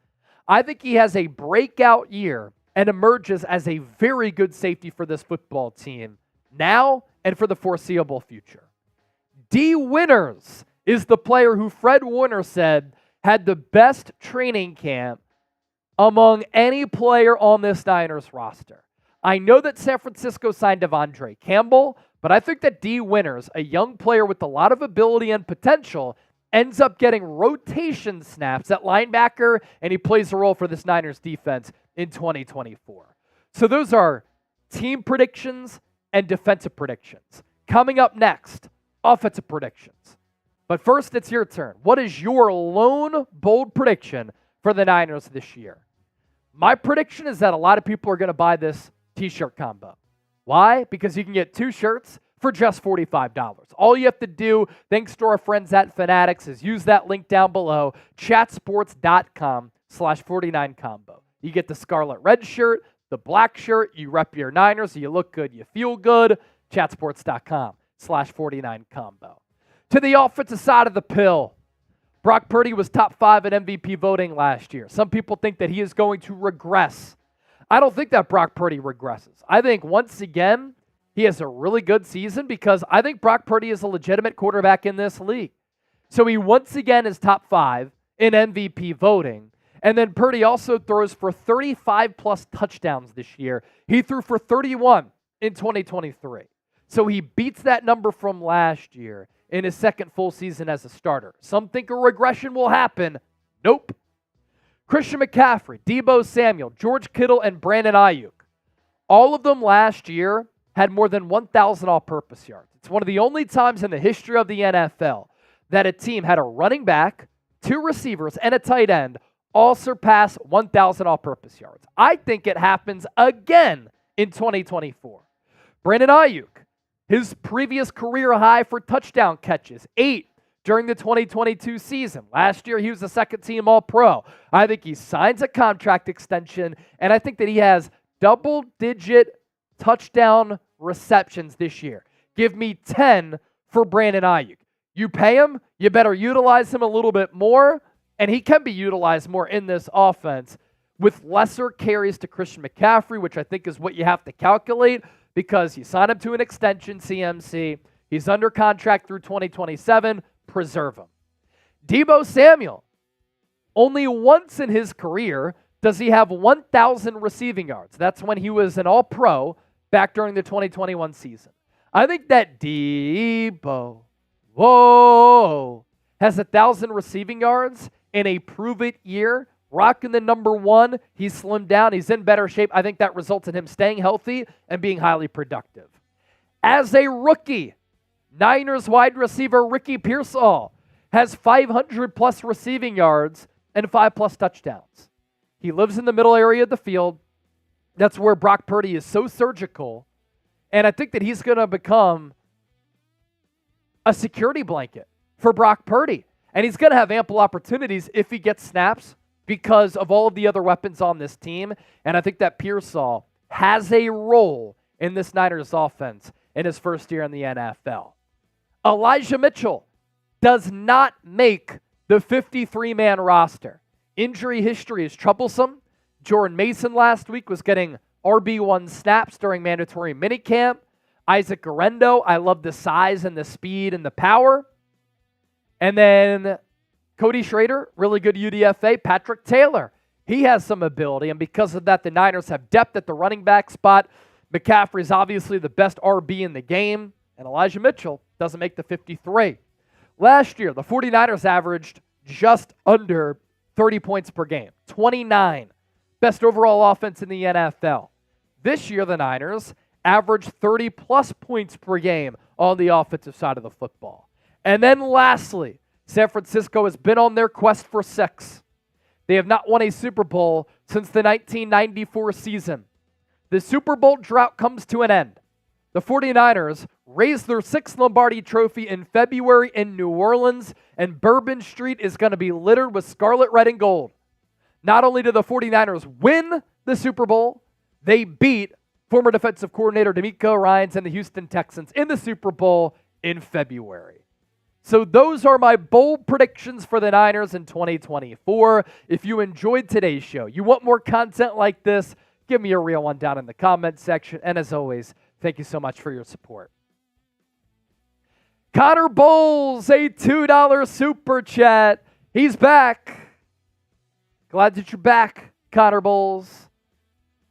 Speaker 1: I think he has a breakout year and emerges as a very good safety for this football team now and for the foreseeable future. D. Winters is the player who Fred Warner said had the best training camp among any player on this Niners roster. I know that San Francisco signed Devondre Campbell, but I think that D. Winters, a young player with a lot of ability and potential, ends up getting rotation snaps at linebacker, and he plays a role for this Niners defense in 2024. So those are team predictions and defensive predictions. Coming up next, offensive predictions. But first, it's your turn. What is your lone bold prediction for the Niners this year? My prediction is that a lot of people are going to buy this t-shirt combo. Why? Because you can get 2 shirts for just $45. All you have to do, thanks to our friends at Fanatics, is use that link down below, chatsports.com/49combo. You get the scarlet red shirt, the black shirt, you rep your Niners, you look good, you feel good, chatsports.com/49combo. To the offensive side of the pill, Brock Purdy was top 5 in MVP voting last year. Some people think that he is going to regress. I don't think that Brock Purdy regresses. I think once again, he has a really good season because I think Brock Purdy is a legitimate quarterback in this league. So he once again is top 5 in MVP voting. And then Purdy also throws for 35-plus touchdowns this year. He threw for 31 in 2023. So he beats that number from last year in his second full season as a starter. Some think a regression will happen. Nope. Christian McCaffrey, Deebo Samuel, George Kittle, and Brandon Ayuk. All of them last year had more than 1,000 all-purpose yards. It's one of the only times in the history of the NFL that a team had a running back, 2 receivers, and a tight end all surpass 1,000 all-purpose yards. I think it happens again in 2024. Brandon Ayuk, his previous career high for touchdown catches, 8 during the 2022 season. Last year, he was a second-team All-Pro. I think he signs a contract extension, and I think that he has double-digit touchdown receptions this year. Give me 10 for Brandon Ayuk. You pay him, you better utilize him a little bit more, and he can be utilized more in this offense with lesser carries to Christian McCaffrey, which I think is what you have to calculate, because you sign him to an extension, CMC. He's under contract through 2027. Preserve him. Deebo Samuel, only once in his career does he have 1,000 receiving yards. That's when he was an All-Pro back during the 2021 season. I think that Deebo, has 1,000 receiving yards in a prove-it year, rocking the number 1. He's slimmed down. He's in better shape. I think that results in him staying healthy and being highly productive. As a rookie, Niners wide receiver Ricky Pearsall has 500 plus receiving yards and 5 plus touchdowns. He lives in the middle area of the field. That's where Brock Purdy is so surgical. And I think that he's going to become a security blanket for Brock Purdy. And he's going to have ample opportunities if he gets snaps because of all of the other weapons on this team. And I think that Pearsall has a role in this Niners offense in his first year in the NFL. Elijah Mitchell does not make the 53-man roster. Injury history is troublesome. Jordan Mason last week was getting RB1 snaps during mandatory minicamp. Isaac Garendo, I love the size and the speed and the power. And then Cody Schrader, really good UDFA. Patrick Taylor, he has some ability. And because of that, the Niners have depth at the running back spot. McCaffrey's obviously the best RB in the game. And Elijah Mitchell doesn't make the 53. Last year, the 49ers averaged just under 30 points per game. 29. Best overall offense in the NFL. This year, the Niners averaged 30-plus points per game on the offensive side of the football. And then lastly, San Francisco has been on their quest for 6. They have not won a Super Bowl since the 1994 season. The Super Bowl drought comes to an end. The 49ers raised their 6th Lombardi trophy in February in New Orleans, and Bourbon Street is going to be littered with scarlet, red, and gold. Not only did the 49ers win the Super Bowl, they beat former defensive coordinator DeMeco Ryans and the Houston Texans in the Super Bowl in February. So those are my bold predictions for the Niners in 2024. If you enjoyed today's show, you want more content like this, give me a real one down in the comments section. And as always, thank you so much for your support. Connor Bowles, a $2 super chat. He's back. Glad that you're back, Connor Bowles.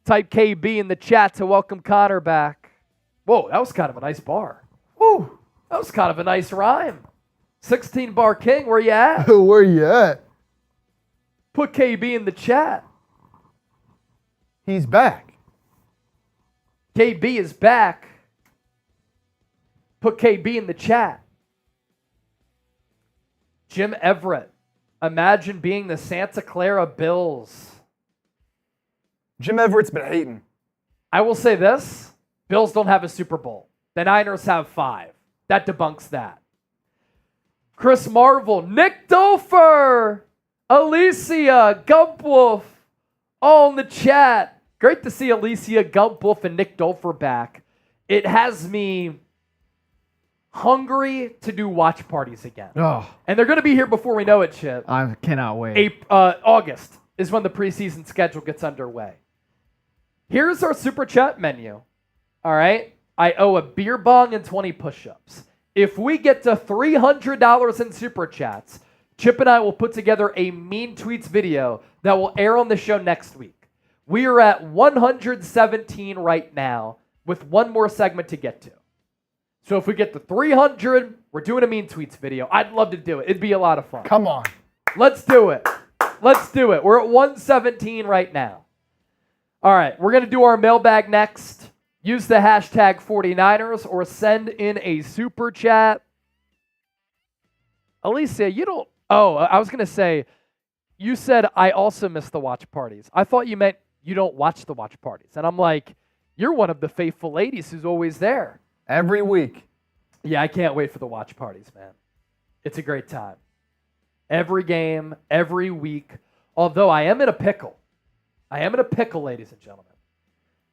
Speaker 1: Type KB in the chat to welcome Connor back. Whoa, that was kind of a nice bar. Woo, that was kind of a nice rhyme. 16 bar king, where you at?
Speaker 2: Where you at?
Speaker 1: Put KB in the chat.
Speaker 2: He's back.
Speaker 1: KB is back. Put KB in the chat. Jim Everett. Imagine being the Santa Clara Bills.
Speaker 2: Jim Everett's been hating.
Speaker 1: I will say this. Bills don't have a Super Bowl. The Niners have 5. That debunks that. Chris Marvel. Nick Dolfer. Alicia Gumpwolf. All in the chat. Great to see Alicia Gumpwolf and Nick Dolfer back. It has me hungry to do watch parties again.
Speaker 2: Oh,
Speaker 1: And they're going to be here before we know it, Chip.
Speaker 2: I cannot wait.
Speaker 1: August is when the preseason schedule gets underway. Here's our super chat menu. All right. I owe a beer bong and 20 push-ups. If we get to $300 in super chats, Chip and I will put together a Mean Tweets video that will air on the show next week. We are at 117 right now with one more segment to get to. So if we get to 300, we're doing a Mean Tweets video. I'd love to do it. It'd be a lot of fun.
Speaker 2: Come on.
Speaker 1: Let's do it. Let's do it. We're at 117 right now. All right, we're going to do our mailbag next. Use the hashtag 49ers or send in a super chat. Alicia, you don't... Oh, I was going to say, you said I also miss the watch parties. I thought you meant you don't watch the watch parties. And I'm like, you're one of the faithful ladies who's always there.
Speaker 2: Every week.
Speaker 1: Yeah, I can't wait for the watch parties, man. It's a great time. Every game, every week. Although I am in a pickle. I am in a pickle, ladies and gentlemen.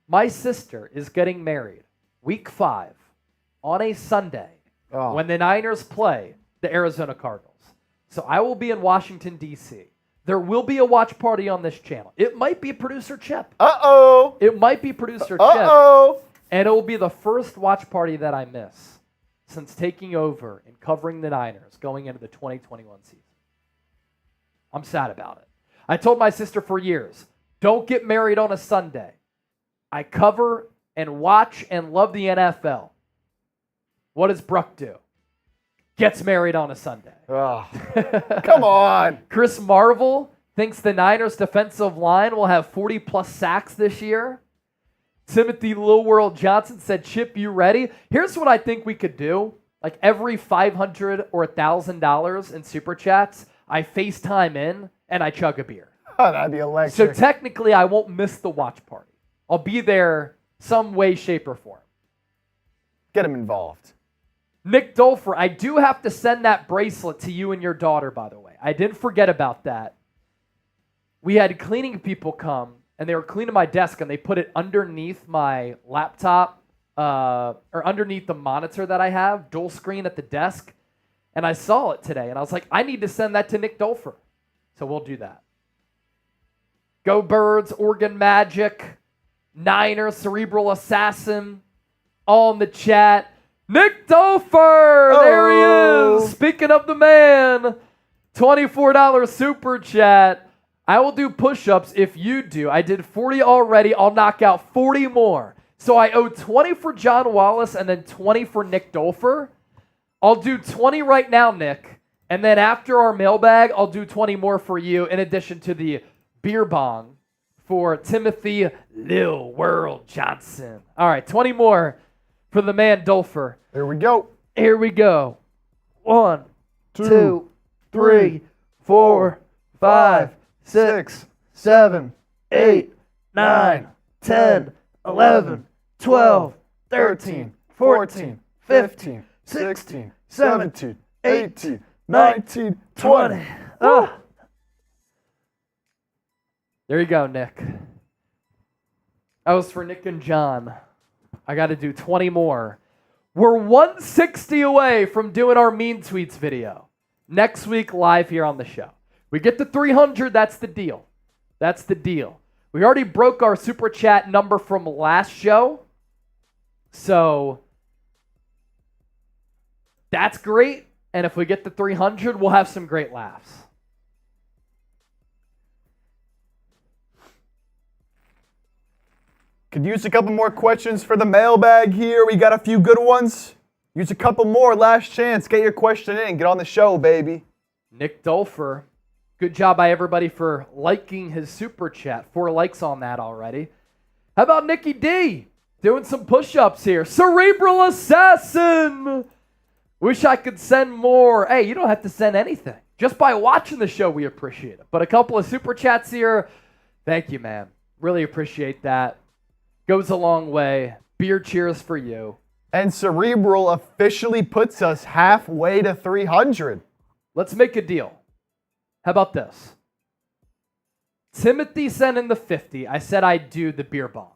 Speaker 1: My sister is getting married week 5 on a Sunday when the Niners play the Arizona Cardinals. So I will be in Washington, D.C. There will be a watch party on this channel. It might be producer Chip.
Speaker 2: Uh-oh.
Speaker 1: It might be producer Chip.
Speaker 2: Uh-oh.
Speaker 1: And it will be the first watch party that I miss since taking over and covering the Niners going into the 2021 season. I'm sad about it. I told my sister for years, don't get married on a Sunday. I cover and watch and love the NFL. What does Brooke do? Gets married on a Sunday.
Speaker 2: Oh, come on.
Speaker 1: Chris Marvel thinks the Niners defensive line will have 40-plus sacks this year. Timothy Little World Johnson said, Chip, you ready? Here's what I think we could do. Like every $500 or $1,000 in super chats, I FaceTime in and I chug a beer.
Speaker 2: Oh, that'd be
Speaker 1: So
Speaker 2: electric.
Speaker 1: technically, I won't miss the watch party. I'll be there some way, shape, or form.
Speaker 2: Get him involved.
Speaker 1: Nick Dolfer, I do have to send that bracelet to you and your daughter, by the way. I didn't forget about that. We had cleaning people come, and they were cleaning my desk, and they put it underneath my laptop, or underneath the monitor that I have, dual screen at the desk. And I saw it today, and I was like, I need to send that to Nick Dolfer. So we'll do that. Go Birds, Oregon Magic, Niner, Cerebral Assassin, all in the chat. Nick Dolfer, there he is. Speaking of the man, $24 super chat. I will do push-ups if you do. I did 40 already. I'll knock out 40 more. So I owe 20 for John Wallace and then 20 for Nick Dolfer. I'll do 20 right now, Nick. And then after our mailbag, I'll do 20 more for you in addition to the beer bong for Timothy Lil World Johnson. All right, 20 more for the man Dolfer.
Speaker 2: There we go.
Speaker 1: Here we go. 1, 2, 3, 4, 5, 6, 7, 8, 9, 10, 11, 12, 13, 14, 15, 16, 17, 18, 19, 20. Oh. There you go, Nick. That was for Nick and John. I got to do 20 more. We're 160 away from doing our Mean Tweets video. Next week, live here on the show. We get to 300, that's the deal. That's the deal. We already broke our super chat number from last show. So that's great. And if we get to 300, we'll have some great laughs.
Speaker 2: Could use a couple more questions for the mailbag here. We got a few good ones. Use a couple more. Last chance. Get your question in. Get on the show, baby.
Speaker 1: Nick Dolfer. Good job by everybody for liking his super chat. 4 likes on that already. How about Nikki D? Doing some push-ups here. Cerebral Assassin. Wish I could send more. Hey, you don't have to send anything. Just by watching the show, we appreciate it. But a couple of super chats here. Thank you, man. Really appreciate that. Goes a long way. Beer cheers for you.
Speaker 2: And Cerebral officially puts us halfway to 300.
Speaker 1: Let's make a deal. How about this? Timothy sent in the 50. I said I'd do the beer bomb.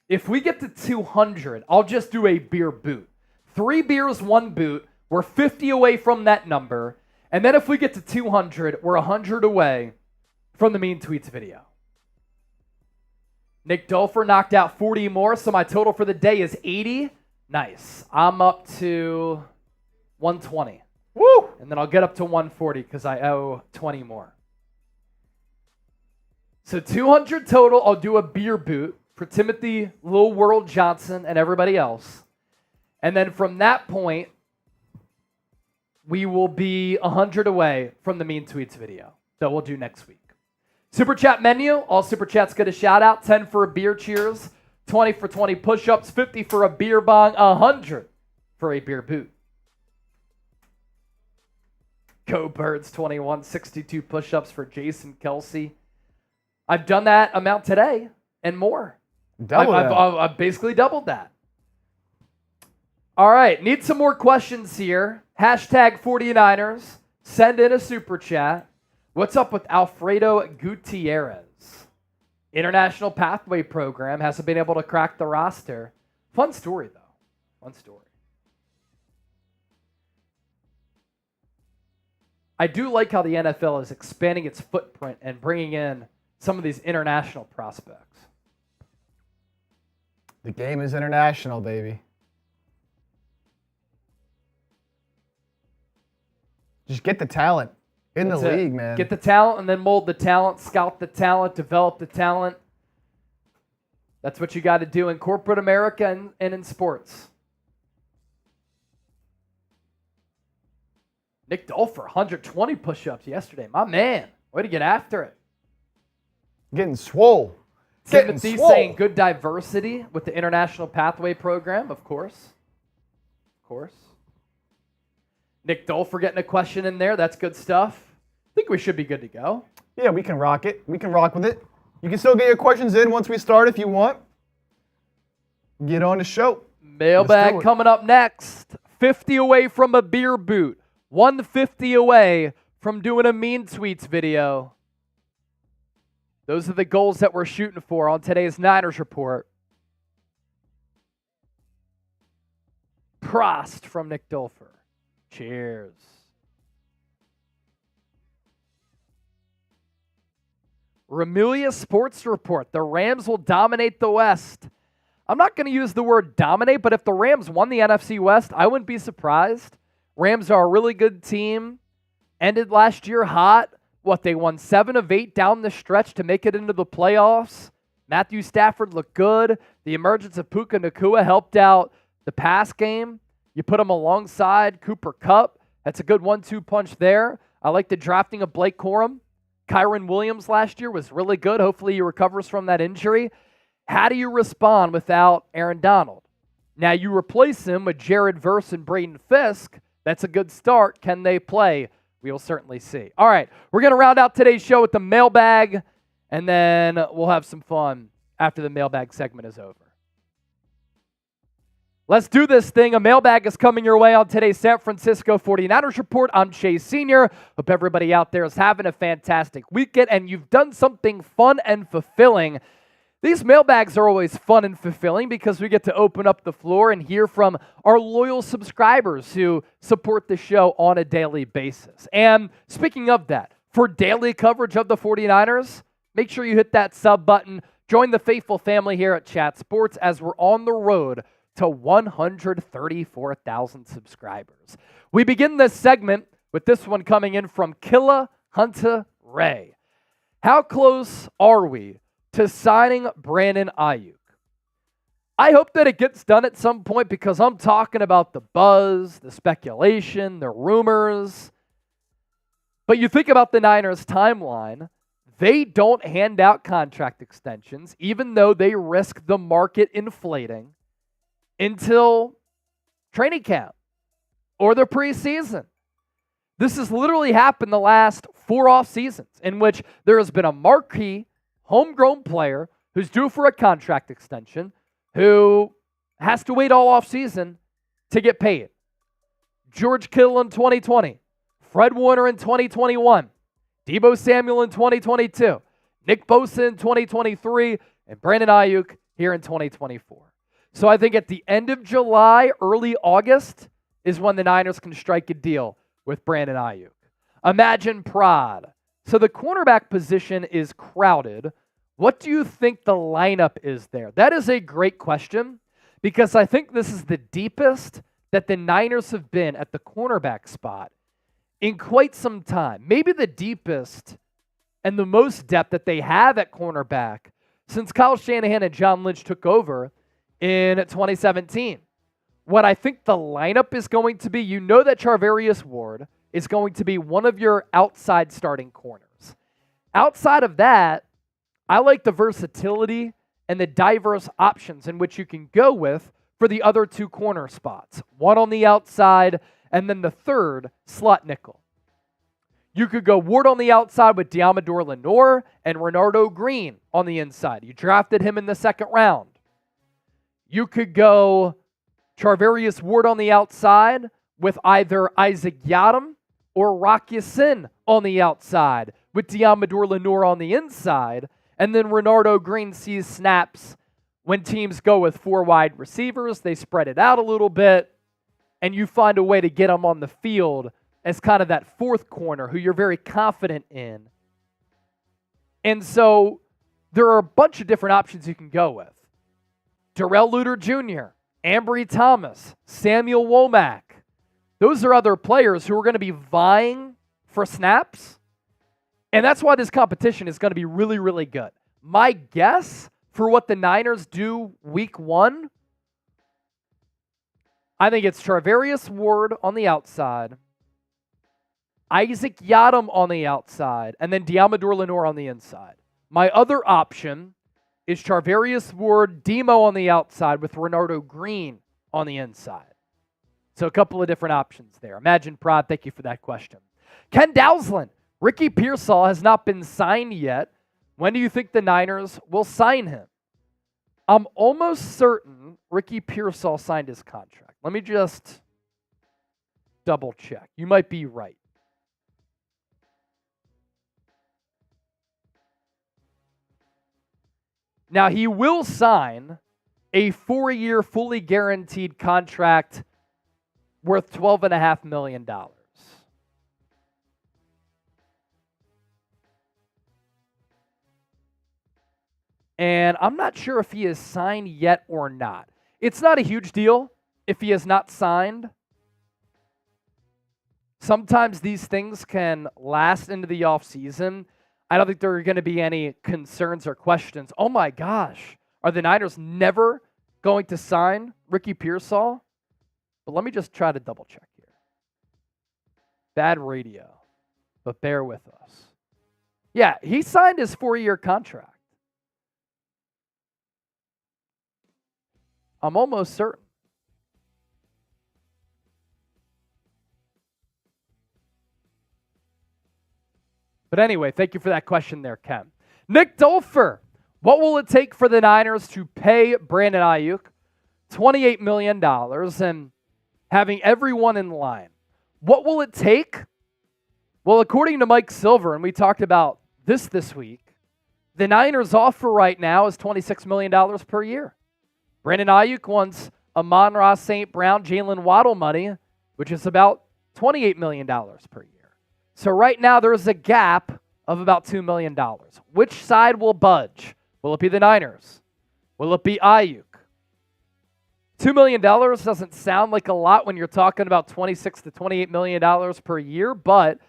Speaker 1: If we get to 200, I'll just do a beer boot. 3 beers, 1 boot. We're 50 away from that number. And then if we get to 200, we're 100 away from the Mean Tweets video. Nick Dolfer knocked out 40 more, so my total for the day is 80. Nice. I'm up to 120.
Speaker 2: Woo!
Speaker 1: And then I'll get up to 140 because I owe 20 more. So 200 total. I'll do a beer boot for Timothy Lil World Johnson and everybody else. And then from that point, we will be 100 away from the Mean Tweets video that we'll do next week. Super chat menu. All super chats get a shout out. 10 for a beer cheers, 20 for 20 push-ups, 50 for a beer bong, 100 for a beer boot. Go Birds 21, 62 push-ups for Jason Kelsey. I've done that amount today and more. I've basically doubled that. All right, need some more questions here. Hashtag 49ers. Send in a super chat. What's up with Alfredo Gutierrez? International Pathway Program hasn't been able to crack the roster. Fun story, though. Fun story. I do like how the NFL is expanding its footprint and bringing in some of these international prospects.
Speaker 2: The game is international, baby. Just get the talent in the league, man.
Speaker 1: Get the talent and then mold the talent, scout the talent, develop the talent. That's what you got to do in corporate America and in sports. Nick Dolfer, 120 push-ups yesterday. My man, way to get after it.
Speaker 2: Getting swole.
Speaker 1: Timothy saying good diversity with the International Pathway Program, of course. Of course. Nick Dolfer getting a question in there. That's good stuff. I think we should be good to go.
Speaker 2: Yeah, we can rock it. We can rock with it. You can still get your questions in once we start if you want. Get on the show.
Speaker 1: Mailbag coming up next. 50 away from a beer boot. 150 away from doing a mean tweets video. Those are the goals that we're shooting for on today's Niners Report. Prost from Nick Dolfer. Cheers. Remulia Sports Report. The Rams will dominate the West. I'm not going to use the word dominate, but if the Rams won the NFC West, I wouldn't be surprised. Rams are a really good team. Ended last year hot. They won 7 of 8 down the stretch to make it into the playoffs. Matthew Stafford looked good. The emergence of Puka Nacua helped out the pass game. You put him alongside Cooper Kupp. That's a good 1-2 punch there. I like the drafting of Blake Corum. Kyron Williams last year was really good. Hopefully he recovers from that injury. How do you respond without Aaron Donald? Now you replace him with Jared Verse and Braden Fisk. That's a good start. Can they play? We will certainly see. All right, we're going to round out today's show with the mailbag, and then we'll have some fun after the mailbag segment is over. Let's do this thing. A mailbag is coming your way on today's San Francisco 49ers Report. I'm Chase Sr. Hope everybody out there is having a fantastic weekend, and you've done something fun and fulfilling. These mailbags are always fun and fulfilling because we get to open up the floor and hear from our loyal subscribers who support the show on a daily basis. And speaking of that, for daily coverage of the 49ers, make sure you hit that sub button. Join the faithful family here at Chat Sports as we're on the road to 134,000 subscribers. We begin this segment with this one coming in from Killa Hunter Ray. How close are we to signing Brandon Ayuk? I hope that it gets done at some point because I'm talking about the buzz, the speculation, the rumors. But you think about the Niners' timeline, they don't hand out contract extensions, even though they risk the market inflating until training camp or the preseason. This has literally happened the last 4 off seasons in which there has been a marquee homegrown player who's due for a contract extension who has to wait all offseason to get paid. George Kittle in 2020, Fred Warner in 2021, Deebo Samuel in 2022, Nick Bosa in 2023, and Brandon Ayuk here in 2024. So I think at the end of July, early August is when the Niners can strike a deal with Brandon Ayuk. Imagine prod. So the cornerback position is crowded. What do you think the lineup is there? That is a great question because I think this is the deepest that the Niners have been at the cornerback spot in quite some time. Maybe the deepest and the most depth that they have at cornerback since Kyle Shanahan and John Lynch took over in 2017. What I think the lineup is going to be, you know that Charvarius Ward is going to be one of your outside starting corners. Outside of that, I like the versatility and the diverse options in which you can go with for the other 2 corner spots. One on the outside, and then the third, slot nickel. You could go Ward on the outside with Diamador Lenore and Renardo Green on the inside. You drafted him in the 2nd round. You could go Charvarius Ward on the outside with either Isaac Yiadom or Rock Ya-Sin on the outside with Diamador Lenore on the inside. And then Renardo Green sees snaps when teams go with 4 wide receivers. They spread it out a little bit, and you find a way to get them on the field as kind of that 4th corner who you're very confident in. And so there are a bunch of different options you can go with. Darrell Luter Jr., Ambry Thomas, Samuel Womack. Those are other players who are going to be vying for snaps. And that's why this competition is going to be really, really good. My guess for what the Niners do week 1, I think it's Charvarius Ward on the outside, Isaac Yiadom on the outside, and then Diamador Lenore on the inside. My other option is Charvarius Ward, Demo on the outside with Renardo Green on the inside. So a couple of different options there. Imagine Prod, thank you for that question. Ken Dowsland, Ricky Pearsall has not been signed yet. When do you think the Niners will sign him? I'm almost certain Ricky Pearsall signed his contract. Let me just double check. You might be right. Now, he will sign a 4-year, fully guaranteed contract worth $12.5 million. And I'm not sure if he is signed yet or not. It's not a huge deal if he is not signed. Sometimes these things can last into the offseason. I don't think there are going to be any concerns or questions. Oh my gosh, are the Niners never going to sign Ricky Pearsall? But let me just try to double check here. Bad radio, but bear with us. Yeah, he signed his 4-year contract. I'm almost certain. But anyway, thank you for that question there, Ken. Nick Dolfer, what will it take for the Niners to pay Brandon Ayuk $28 million and having everyone in line? What will it take? Well, according to Mike Silver, and we talked about this week, the Niners' offer right now is $26 million per year. Brandon Ayuk wants Amon-Ra St. Brown, Jalen Waddle money, which is about $28 million per year. So right now there's a gap of about $2 million. Which side will budge? Will it be the Niners? Will it be Ayuk? $2 million doesn't sound like a lot when you're talking about $26 to $28 million per year, but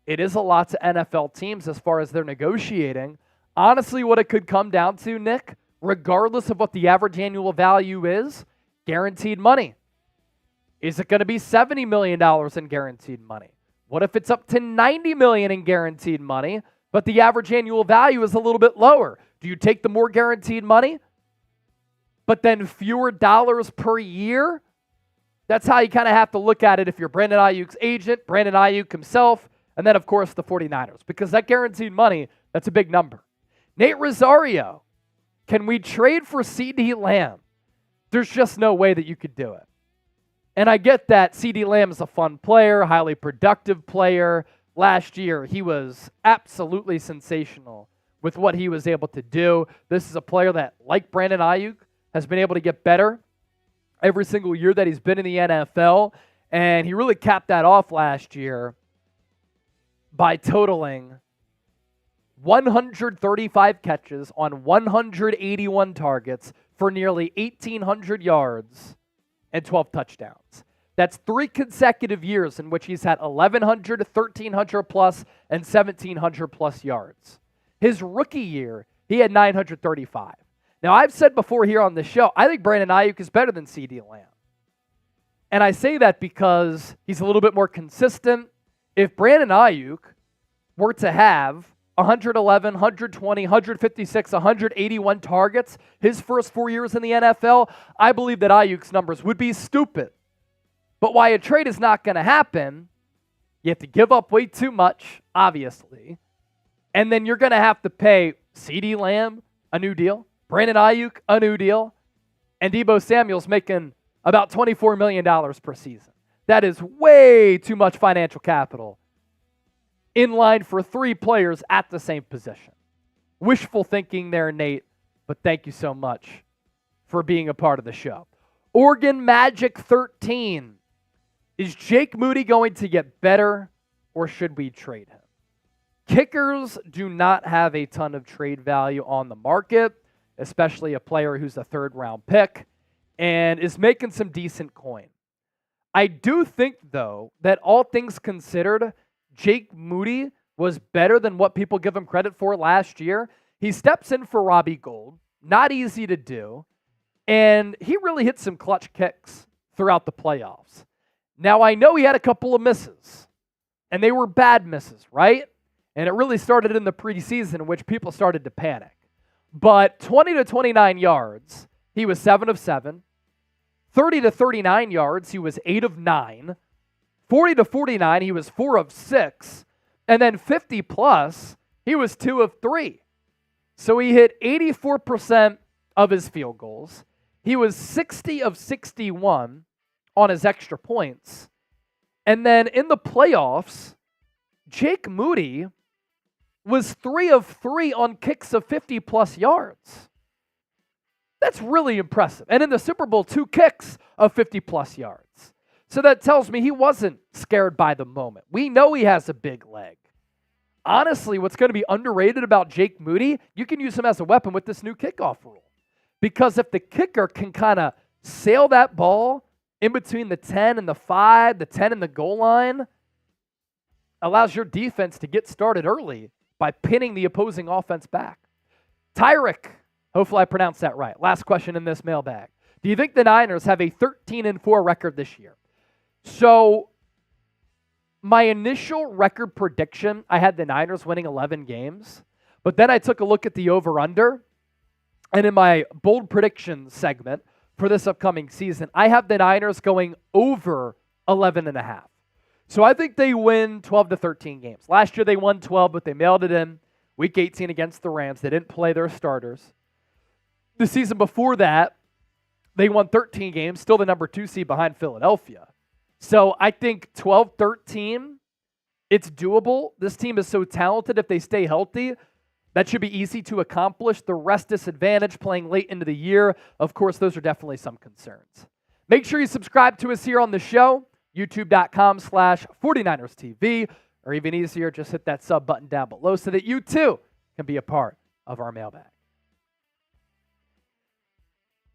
Speaker 1: it is a lot to NFL teams as far as they're negotiating. Honestly, what it could come down to, Nick, regardless of what the average annual value is, guaranteed money. Is it going to be $70 million in guaranteed money? What if it's up to $90 million in guaranteed money, but the average annual value is a little bit lower? Do you take the more guaranteed money, but then fewer dollars per year? That's how you kind of have to look at it if you're Brandon Ayuk's agent, Brandon Ayuk himself, and then, of course, the 49ers, because that guaranteed money, that's a big number. Nate Rosario, can we trade for CeeDee Lamb? There's just no way that you could do it. And I get that CeeDee Lamb is a fun player, highly productive player. Last year, he was absolutely sensational with what he was able to do. This is a player that, like Brandon Ayuk, has been able to get better every single year that he's been in the NFL. And he really capped that off last year by totaling 135 catches on 181 targets for nearly 1,800 yards and 12 touchdowns. That's 3 consecutive years in which he's had 1,100, 1,300 plus, and 1,700 plus yards. His rookie year, he had 935. Now, I've said before here on the show, I think Brandon Ayuk is better than CeeDee Lamb. And I say that because he's a little bit more consistent. If Brandon Ayuk were to have 111, 120, 156, 181 targets his first 4 years in the NFL, I believe that Ayuk's numbers would be stupid. But why a trade is not going to happen, you have to give up way too much, obviously, and then you're going to have to pay CeeDee Lamb a new deal, Brandon Ayuk a new deal, and Deebo Samuel's making about $24 million per season. That is way too much financial capital in line for 3 players at the same position. Wishful thinking there, Nate, but thank you so much for being a part of the show. Oregon Magic 13. Is Jake Moody going to get better, or should we trade him? Kickers do not have a ton of trade value on the market, especially a player who's a 3rd-round pick and is making some decent coin. I do think, though, that all things considered, Jake Moody was better than what people give him credit for last year. He steps in for Robbie Gould, not easy to do, and he really hit some clutch kicks throughout the playoffs. Now, I know he had a couple of misses, and they were bad misses, right? And it really started in the preseason in which people started to panic. But 20 to 29 yards, he was 7 of 7, 30 to 39 yards, he was 8 of 9. 40 to 49, he was 4 of 6. And then 50 plus, he was 2 of 3. So he hit 84% of his field goals. He was 60 of 61 on his extra points. And then in the playoffs, Jake Moody was 3 of 3 on kicks of 50 plus yards. That's really impressive. And in the Super Bowl, 2 kicks of 50 plus yards. So that tells me he wasn't scared by the moment. We know he has a big leg. Honestly, what's going to be underrated about Jake Moody, you can use him as a weapon with this new kickoff rule. Because if the kicker can kind of sail that ball in between the 10 and the 5, the 10 and the goal line, allows your defense to get started early by pinning the opposing offense back. Tyrick, hopefully I pronounced that right. Last question in this mailbag. Do you think the Niners have a 13-4 record this year? So my initial record prediction, I had the Niners winning 11 games, but then I took a look at the over-under, and in my bold predictions segment for this upcoming season, I have the Niners going over 11.5. So I think they win 12 to 13 games. Last year they won 12, but they mailed it in week 18 against the Rams. They didn't play their starters. The season before that, they won 13 games, still the number 2 seed behind Philadelphia. So I think 12-13, it's doable. This team is so talented. If they stay healthy, that should be easy to accomplish. The rest disadvantage playing late into the year, of course, those are definitely some concerns. Make sure you subscribe to us here on the show, youtube.com/49erstv, or even easier, just hit that sub button down below so that you too can be a part of our mailbag.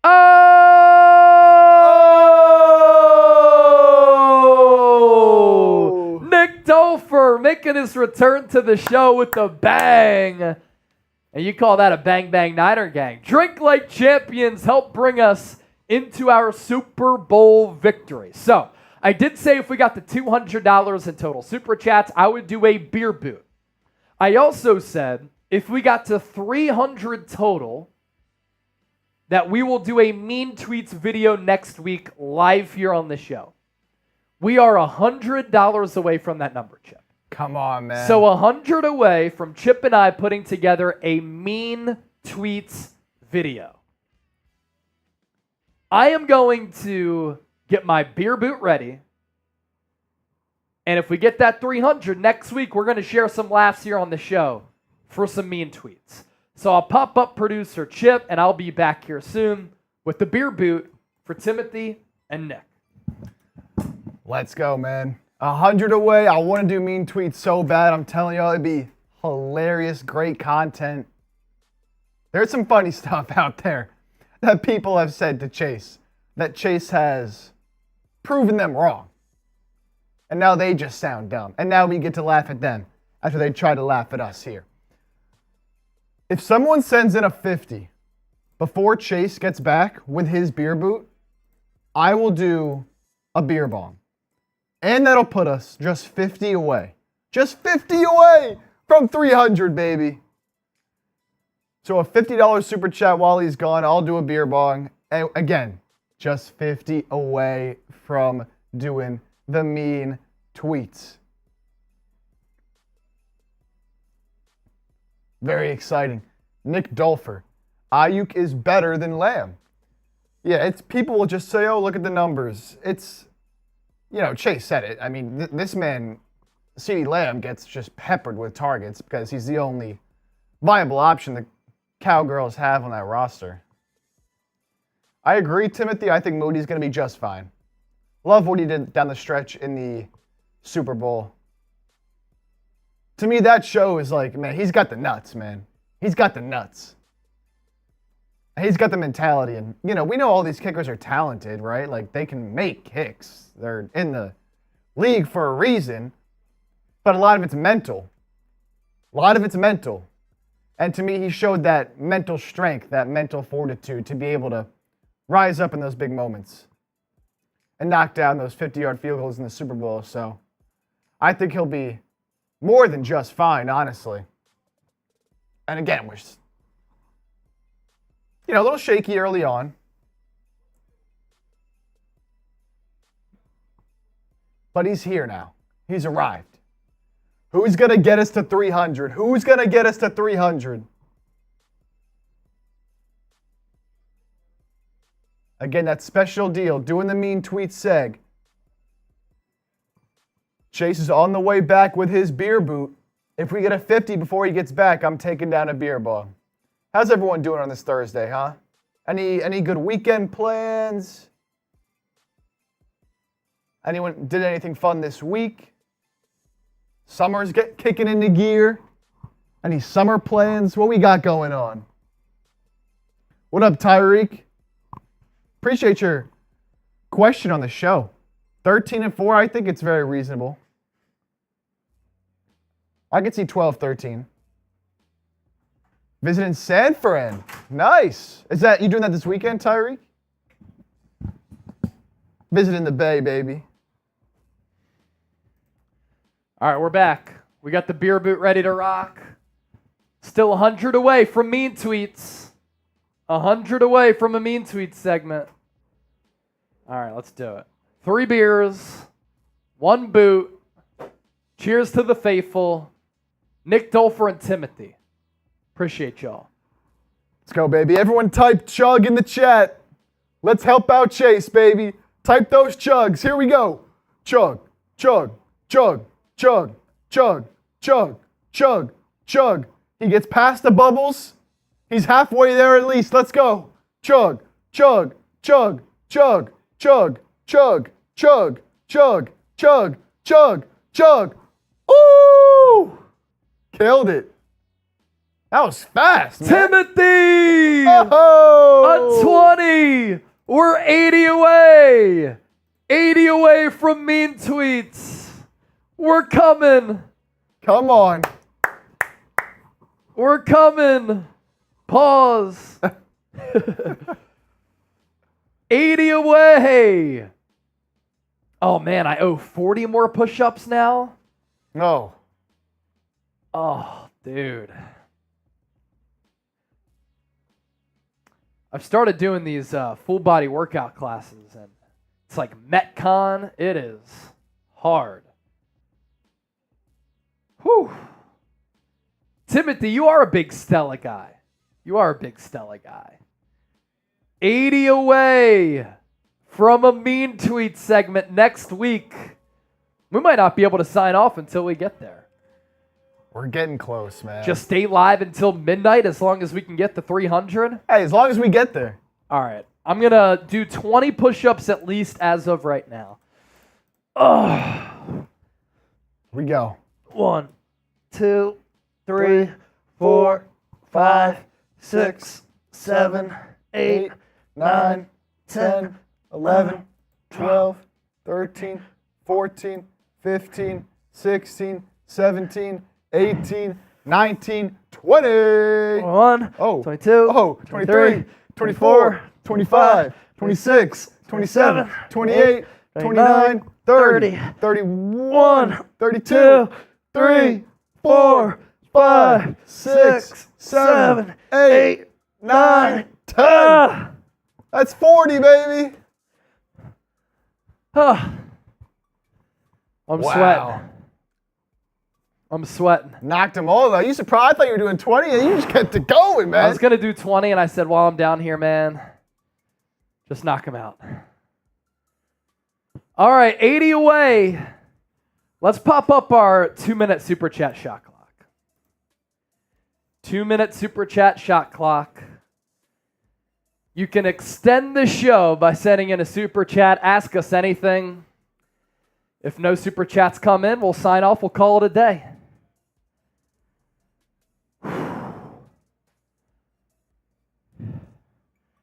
Speaker 1: Oh! Nick Dolfer making his return to the show with a bang. And you call that a bang bang Niner gang. Drink like champions help bring us into our Super Bowl victory. So I did say if we got the $200 in total super chats, I would do a beer boot. I also said if we got to 300 total, that we will do a Mean Tweets video next week live here on the show. We are $100 away from that number, Chip.
Speaker 2: Come on, man.
Speaker 1: So 100 away from Chip and I putting together a Mean Tweets video. I am going to get my beer boot ready. And if we get that 300 next week, we're going to share some laughs here on the show for some Mean Tweets. So I'll pop up producer Chip, and I'll be back here soon with the beer boot for Timothy and Nick.
Speaker 2: Let's go, man. 100 away. I want to do Mean Tweets so bad. I'm telling y'all, it'd be hilarious, great content. There's some funny stuff out there that people have said to Chase, that Chase has proven them wrong. And now they just sound dumb. And now we get to laugh at them after they try to laugh at us here. If someone sends in a 50 before Chase gets back with his beer boot, I will do a beer bomb. And that'll put us just 50 away. Just 50 away from 300, baby. So a $50 super chat while he's gone. I'll do a beer bong. And again, just 50 away from doing the Mean Tweets. Very exciting. Nick Dolfer. Ayuk is better than Lamb. Yeah, it's people will just say, oh, look at the numbers. It's, you know, Chase said it. I mean, this man, CeeDee Lamb, gets just peppered with targets because he's the only viable option the Cowgirls have on that roster. I agree, Timothy. I think Moody's going to be just fine. Love what he did down the stretch in the Super Bowl. To me, that show is like, man, he's got the nuts, man. He's got the nuts. He's got the mentality. And, you know, we know all these kickers are talented, right? Like, they can make kicks. They're in the league for a reason. But a lot of it's mental. A lot of it's mental. And to me, he showed that mental strength, that mental fortitude to be able to rise up in those big moments and knock down those 50-yard field goals in the Super Bowl. So I think he'll be more than just fine, honestly. And again, we're just, a little shaky early on. but he's here now. He's arrived. Who's going to get us to 300? Who's going to get us to 300? Again, that special deal, doing the mean tweet seg. Chase is on the way back with his beer boot. If we get a 50 before he gets back, I'm taking down a beer bong. How's everyone doing on this Thursday, huh? Any good weekend plans? Anyone did anything fun this week? Summer's kicking into gear. Any summer plans? What we got going on? What up, Tyreek? Appreciate your question on the show. 13-4, I think it's very reasonable. I could see 12-13. Visiting San Fran. Nice. Is that you doing that this weekend, Tyreek? Visiting the Bay, baby.
Speaker 1: All right, we're back. We got the beer boot ready to rock. Still 100 away from mean tweets. 100 away from a mean tweets segment. All right, let's do it. 3 beers, 1 boot. Cheers to the faithful. Nick Dolfer and Timothy. Appreciate y'all.
Speaker 2: Let's go, baby. Everyone type chug in the chat. Let's help out Chase, baby. Type those chugs. Here we go. Chug, chug, chug, chug, chug, chug, chug, chug. He gets past the bubbles. He's halfway there at least. Let's go. Chug, chug, chug, chug, chug, chug, chug, chug, chug, chug, chug. Ooh! Killed it. That was fast, man.
Speaker 1: Timothy!
Speaker 2: Oh!
Speaker 1: A 20! We're 80 away! 80 away from mean tweets. We're coming.
Speaker 2: Come on.
Speaker 1: We're coming. Pause. 80 away. Oh, man, I owe 40 more push-ups now?
Speaker 2: No.
Speaker 1: Oh, dude. I've started doing these full body workout classes, and it's like Metcon. It is hard. Whew. Timothy, you are a big Stella guy. You are a big Stella guy. 80 away from a mean tweet segment next week. We might not be able to sign off until we get there.
Speaker 2: We're getting close, man.
Speaker 1: Just stay live until midnight as long as we can get to 300.
Speaker 2: Hey, as long as we get there.
Speaker 1: All right. I'm going to do 20 push-ups at least as of right now.
Speaker 2: Here we go.
Speaker 1: 1, 2, 3, 4, 5, 6, 7, 8, 9, 10,
Speaker 2: 11, 12, 13, 14, 15, 16, 17, 18, 19, 20.
Speaker 1: 1,
Speaker 2: Oh.
Speaker 1: 22,
Speaker 2: 23, 24, 25, 26, 27, 28, 29, 30, 31, 32, 3, 4, 5, 6, 7, 8, 9, 10. That's 40, baby.
Speaker 1: I'm sweating. I'm sweating.
Speaker 2: Knocked them all out. You surprised? I thought you were doing 20 and you just kept it going, man.
Speaker 1: I was going to do 20 and I said, while I'm down here, man, just knock him out. All right, 80 away. Let's pop up our 2-minute super chat shot clock. 2-minute super chat shot clock. You can extend the show by sending in a super chat. Ask us anything. If no super chats come in, we'll sign off. We'll call it a day.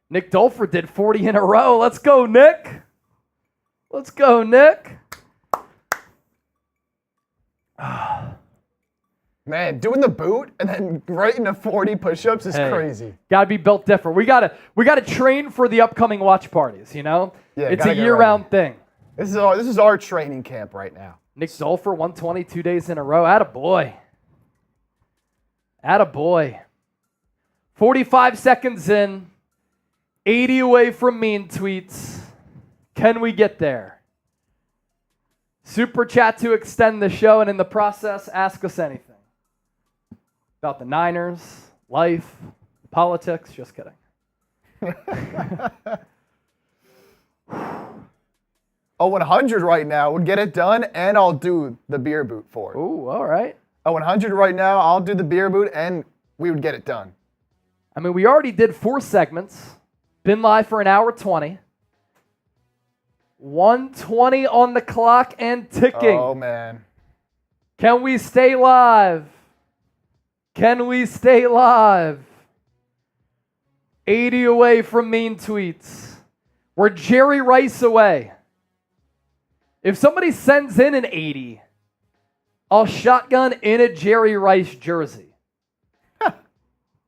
Speaker 1: Nick Dolfer did 40 in a row. Let's go, Nick. Let's go, Nick.
Speaker 2: Man, doing the boot and then right into 40 push-ups is crazy.
Speaker 1: Gotta be built different. We gotta train for the upcoming watch parties, you know?
Speaker 2: Yeah,
Speaker 1: it's a year-round thing.
Speaker 2: This is our training camp right now.
Speaker 1: Nick Dolfer, 120, 2 days in a row. Attaboy. Attaboy. 45 seconds in. 80 away from mean tweets. Can we get there? Super chat to extend the show, and in the process, ask us anything. About the Niners, life, politics, just kidding.
Speaker 2: A 100 right now would get it done, and I'll do the beer boot for it.
Speaker 1: Ooh, all right.
Speaker 2: A 100 right now, I'll do the beer boot, and we would get it done.
Speaker 1: I mean, we already did 4 segments. Been live for an hour 20. 1:20 on the clock and ticking.
Speaker 2: Oh, man.
Speaker 1: Can we stay live? Can we stay live? 80 away from mean tweets. We're Jerry Rice away. If somebody sends in an 80, I'll shotgun in a Jerry Rice jersey.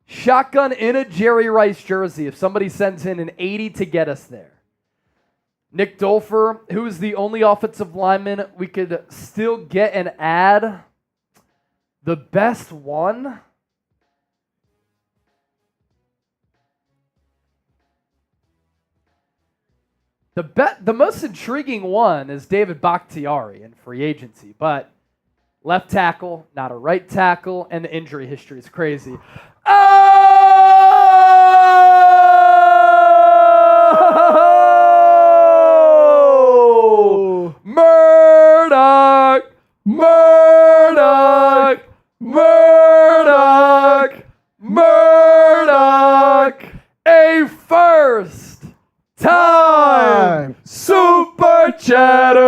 Speaker 1: Shotgun in a Jerry Rice jersey if somebody sends in an 80 to get us there. Nick Dolfer, who is the only offensive lineman we could still get and add. The best one? The most intriguing one is David Bakhtiari in free agency, but left tackle, not a right tackle, and the injury history is crazy. Oh! Murdoch! Murdoch! Murdoch! Murdoch! A first time super chatter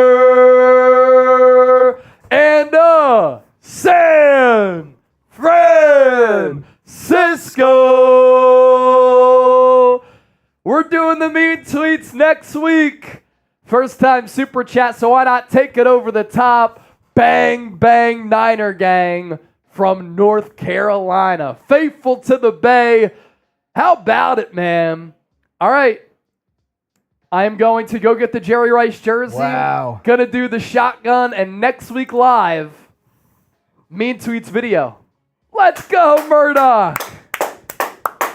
Speaker 1: and a San Francisco. We're doing the mean tweets next week. First time super chat, so why not take it over the top? Bang, bang, Niner gang from North Carolina. Faithful to the Bay. How about it, man? All right. I am going to go get the Jerry Rice jersey.
Speaker 2: Wow.
Speaker 1: Gonna do the shotgun, and next week live, mean tweets video. Let's go, Murdoch.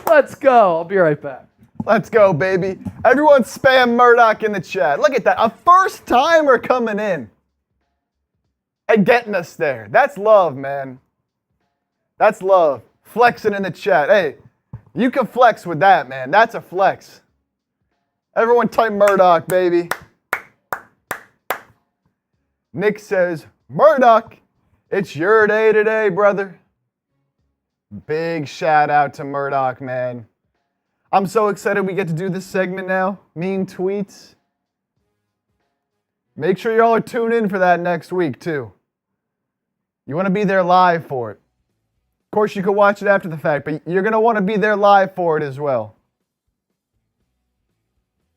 Speaker 1: Let's go. I'll be right back.
Speaker 2: Let's go, baby. Everyone spam Murdoch in the chat. Look at that. A first timer coming in and getting us there. That's love, man. That's love. Flexing in the chat. Hey, you can flex with that, man. That's a flex. Everyone type Murdoch, baby. Nick says, Murdoch, it's your day today, brother. Big shout out to Murdoch, man. I'm so excited we get to do this segment now. Mean tweets. Make sure y'all are tuned in for that next week, too. You want to be there live for it. Of course, you can watch it after the fact, but you're going to want to be there live for it as well.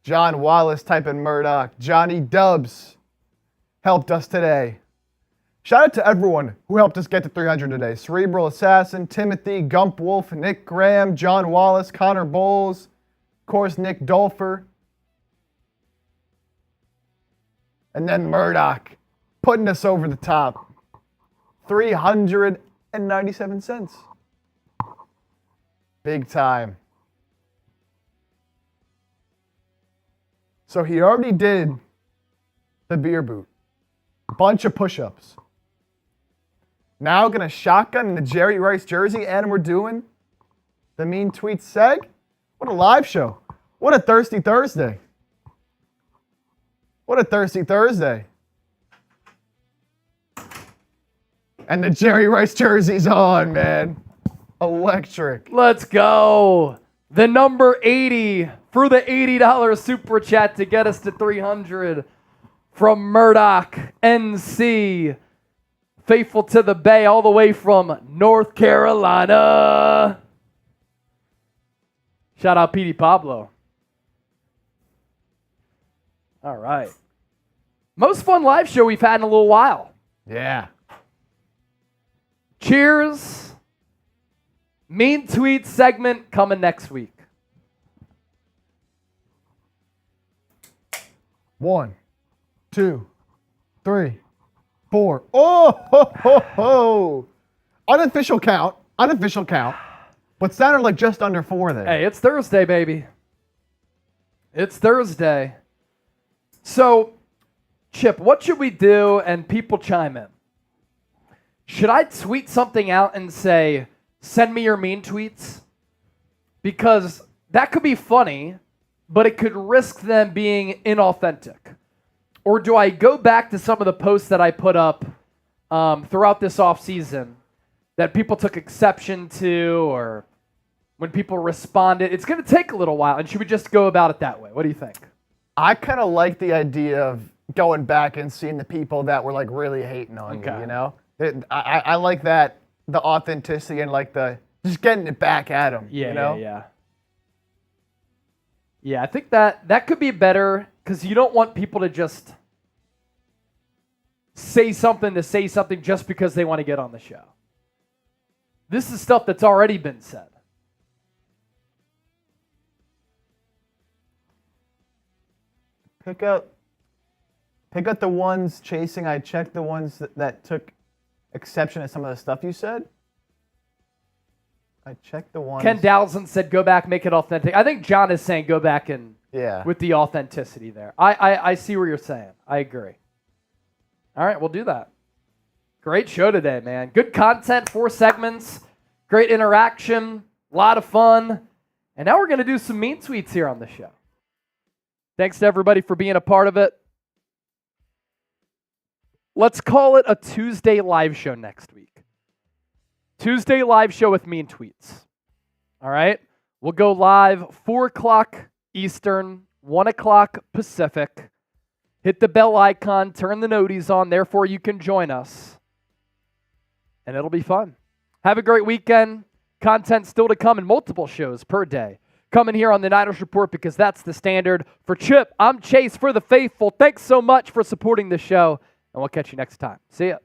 Speaker 2: John Wallace typing Murdoch. Johnny Dubs helped us today. Shout out to everyone who helped us get to 300 today. Cerebral Assassin, Timothy, Gump Wolf, Nick Graham, John Wallace, Connor Bowles, of course, Nick Dolfer. And then Murdoch putting us over the top. 397 cents. Big time. So he already did the beer boot. Bunch of push-ups. Now gonna shotgun in the Jerry Rice jersey, and we're doing the mean tweet seg. What a live show. What a thirsty Thursday. What a thirsty Thursday. And the Jerry Rice jersey's on, man. Electric.
Speaker 1: Let's go. The number 80 for the $80 super chat to get us to 300 from Murdoch NC. Faithful to the Bay, all the way from North Carolina. Shout out Petey Pablo. All right. Most fun live show we've had in a little while.
Speaker 2: Yeah.
Speaker 1: Cheers. Mean tweet segment coming next week.
Speaker 2: 1, 2, 3, 4. Oh, ho, ho, ho. Unofficial count, but sounded like just under 4 there.
Speaker 1: Hey, it's Thursday, baby. It's Thursday. So, Chip, what should we do? And people chime in. Should I tweet something out and say, send me your mean tweets? Because that could be funny, but it could risk them being inauthentic. Or do I go back to some of the posts that I put up throughout this offseason that people took exception to, or when people responded? It's going to take a little while, and should we just go about it that way? What do you think?
Speaker 2: I kind of like the idea of going back and seeing the people that were like really hating on me, you know? I like that, the authenticity and like the just getting it back at them, you know?
Speaker 1: Yeah, I think that could be better because you don't want people to just say something just because they want to get on the show. This is stuff that's already been said.
Speaker 2: Pick out the ones chasing. I checked the ones that took exception to some of the stuff you said. I checked the ones.
Speaker 1: Ken Dowson said, go back, make it authentic. I think John is saying go back and with the authenticity there. I see what you're saying. I agree. All right, we'll do that. Great show today, man. Good content, 4 segments, great interaction, a lot of fun. And now we're going to do some mean tweets here on the show. Thanks to everybody for being a part of it. Let's call it a Tuesday live show next week. Tuesday live show with mean tweets. All right? We'll go live 4 o'clock Eastern, 1 o'clock Pacific. Hit the bell icon, turn the noties on, therefore you can join us. And it'll be fun. Have a great weekend. Content still to come in multiple shows per day. Coming here on the Niners Report because that's the standard. For Chip, I'm Chase for the faithful. Thanks so much for supporting the show, and we'll catch you next time. See ya.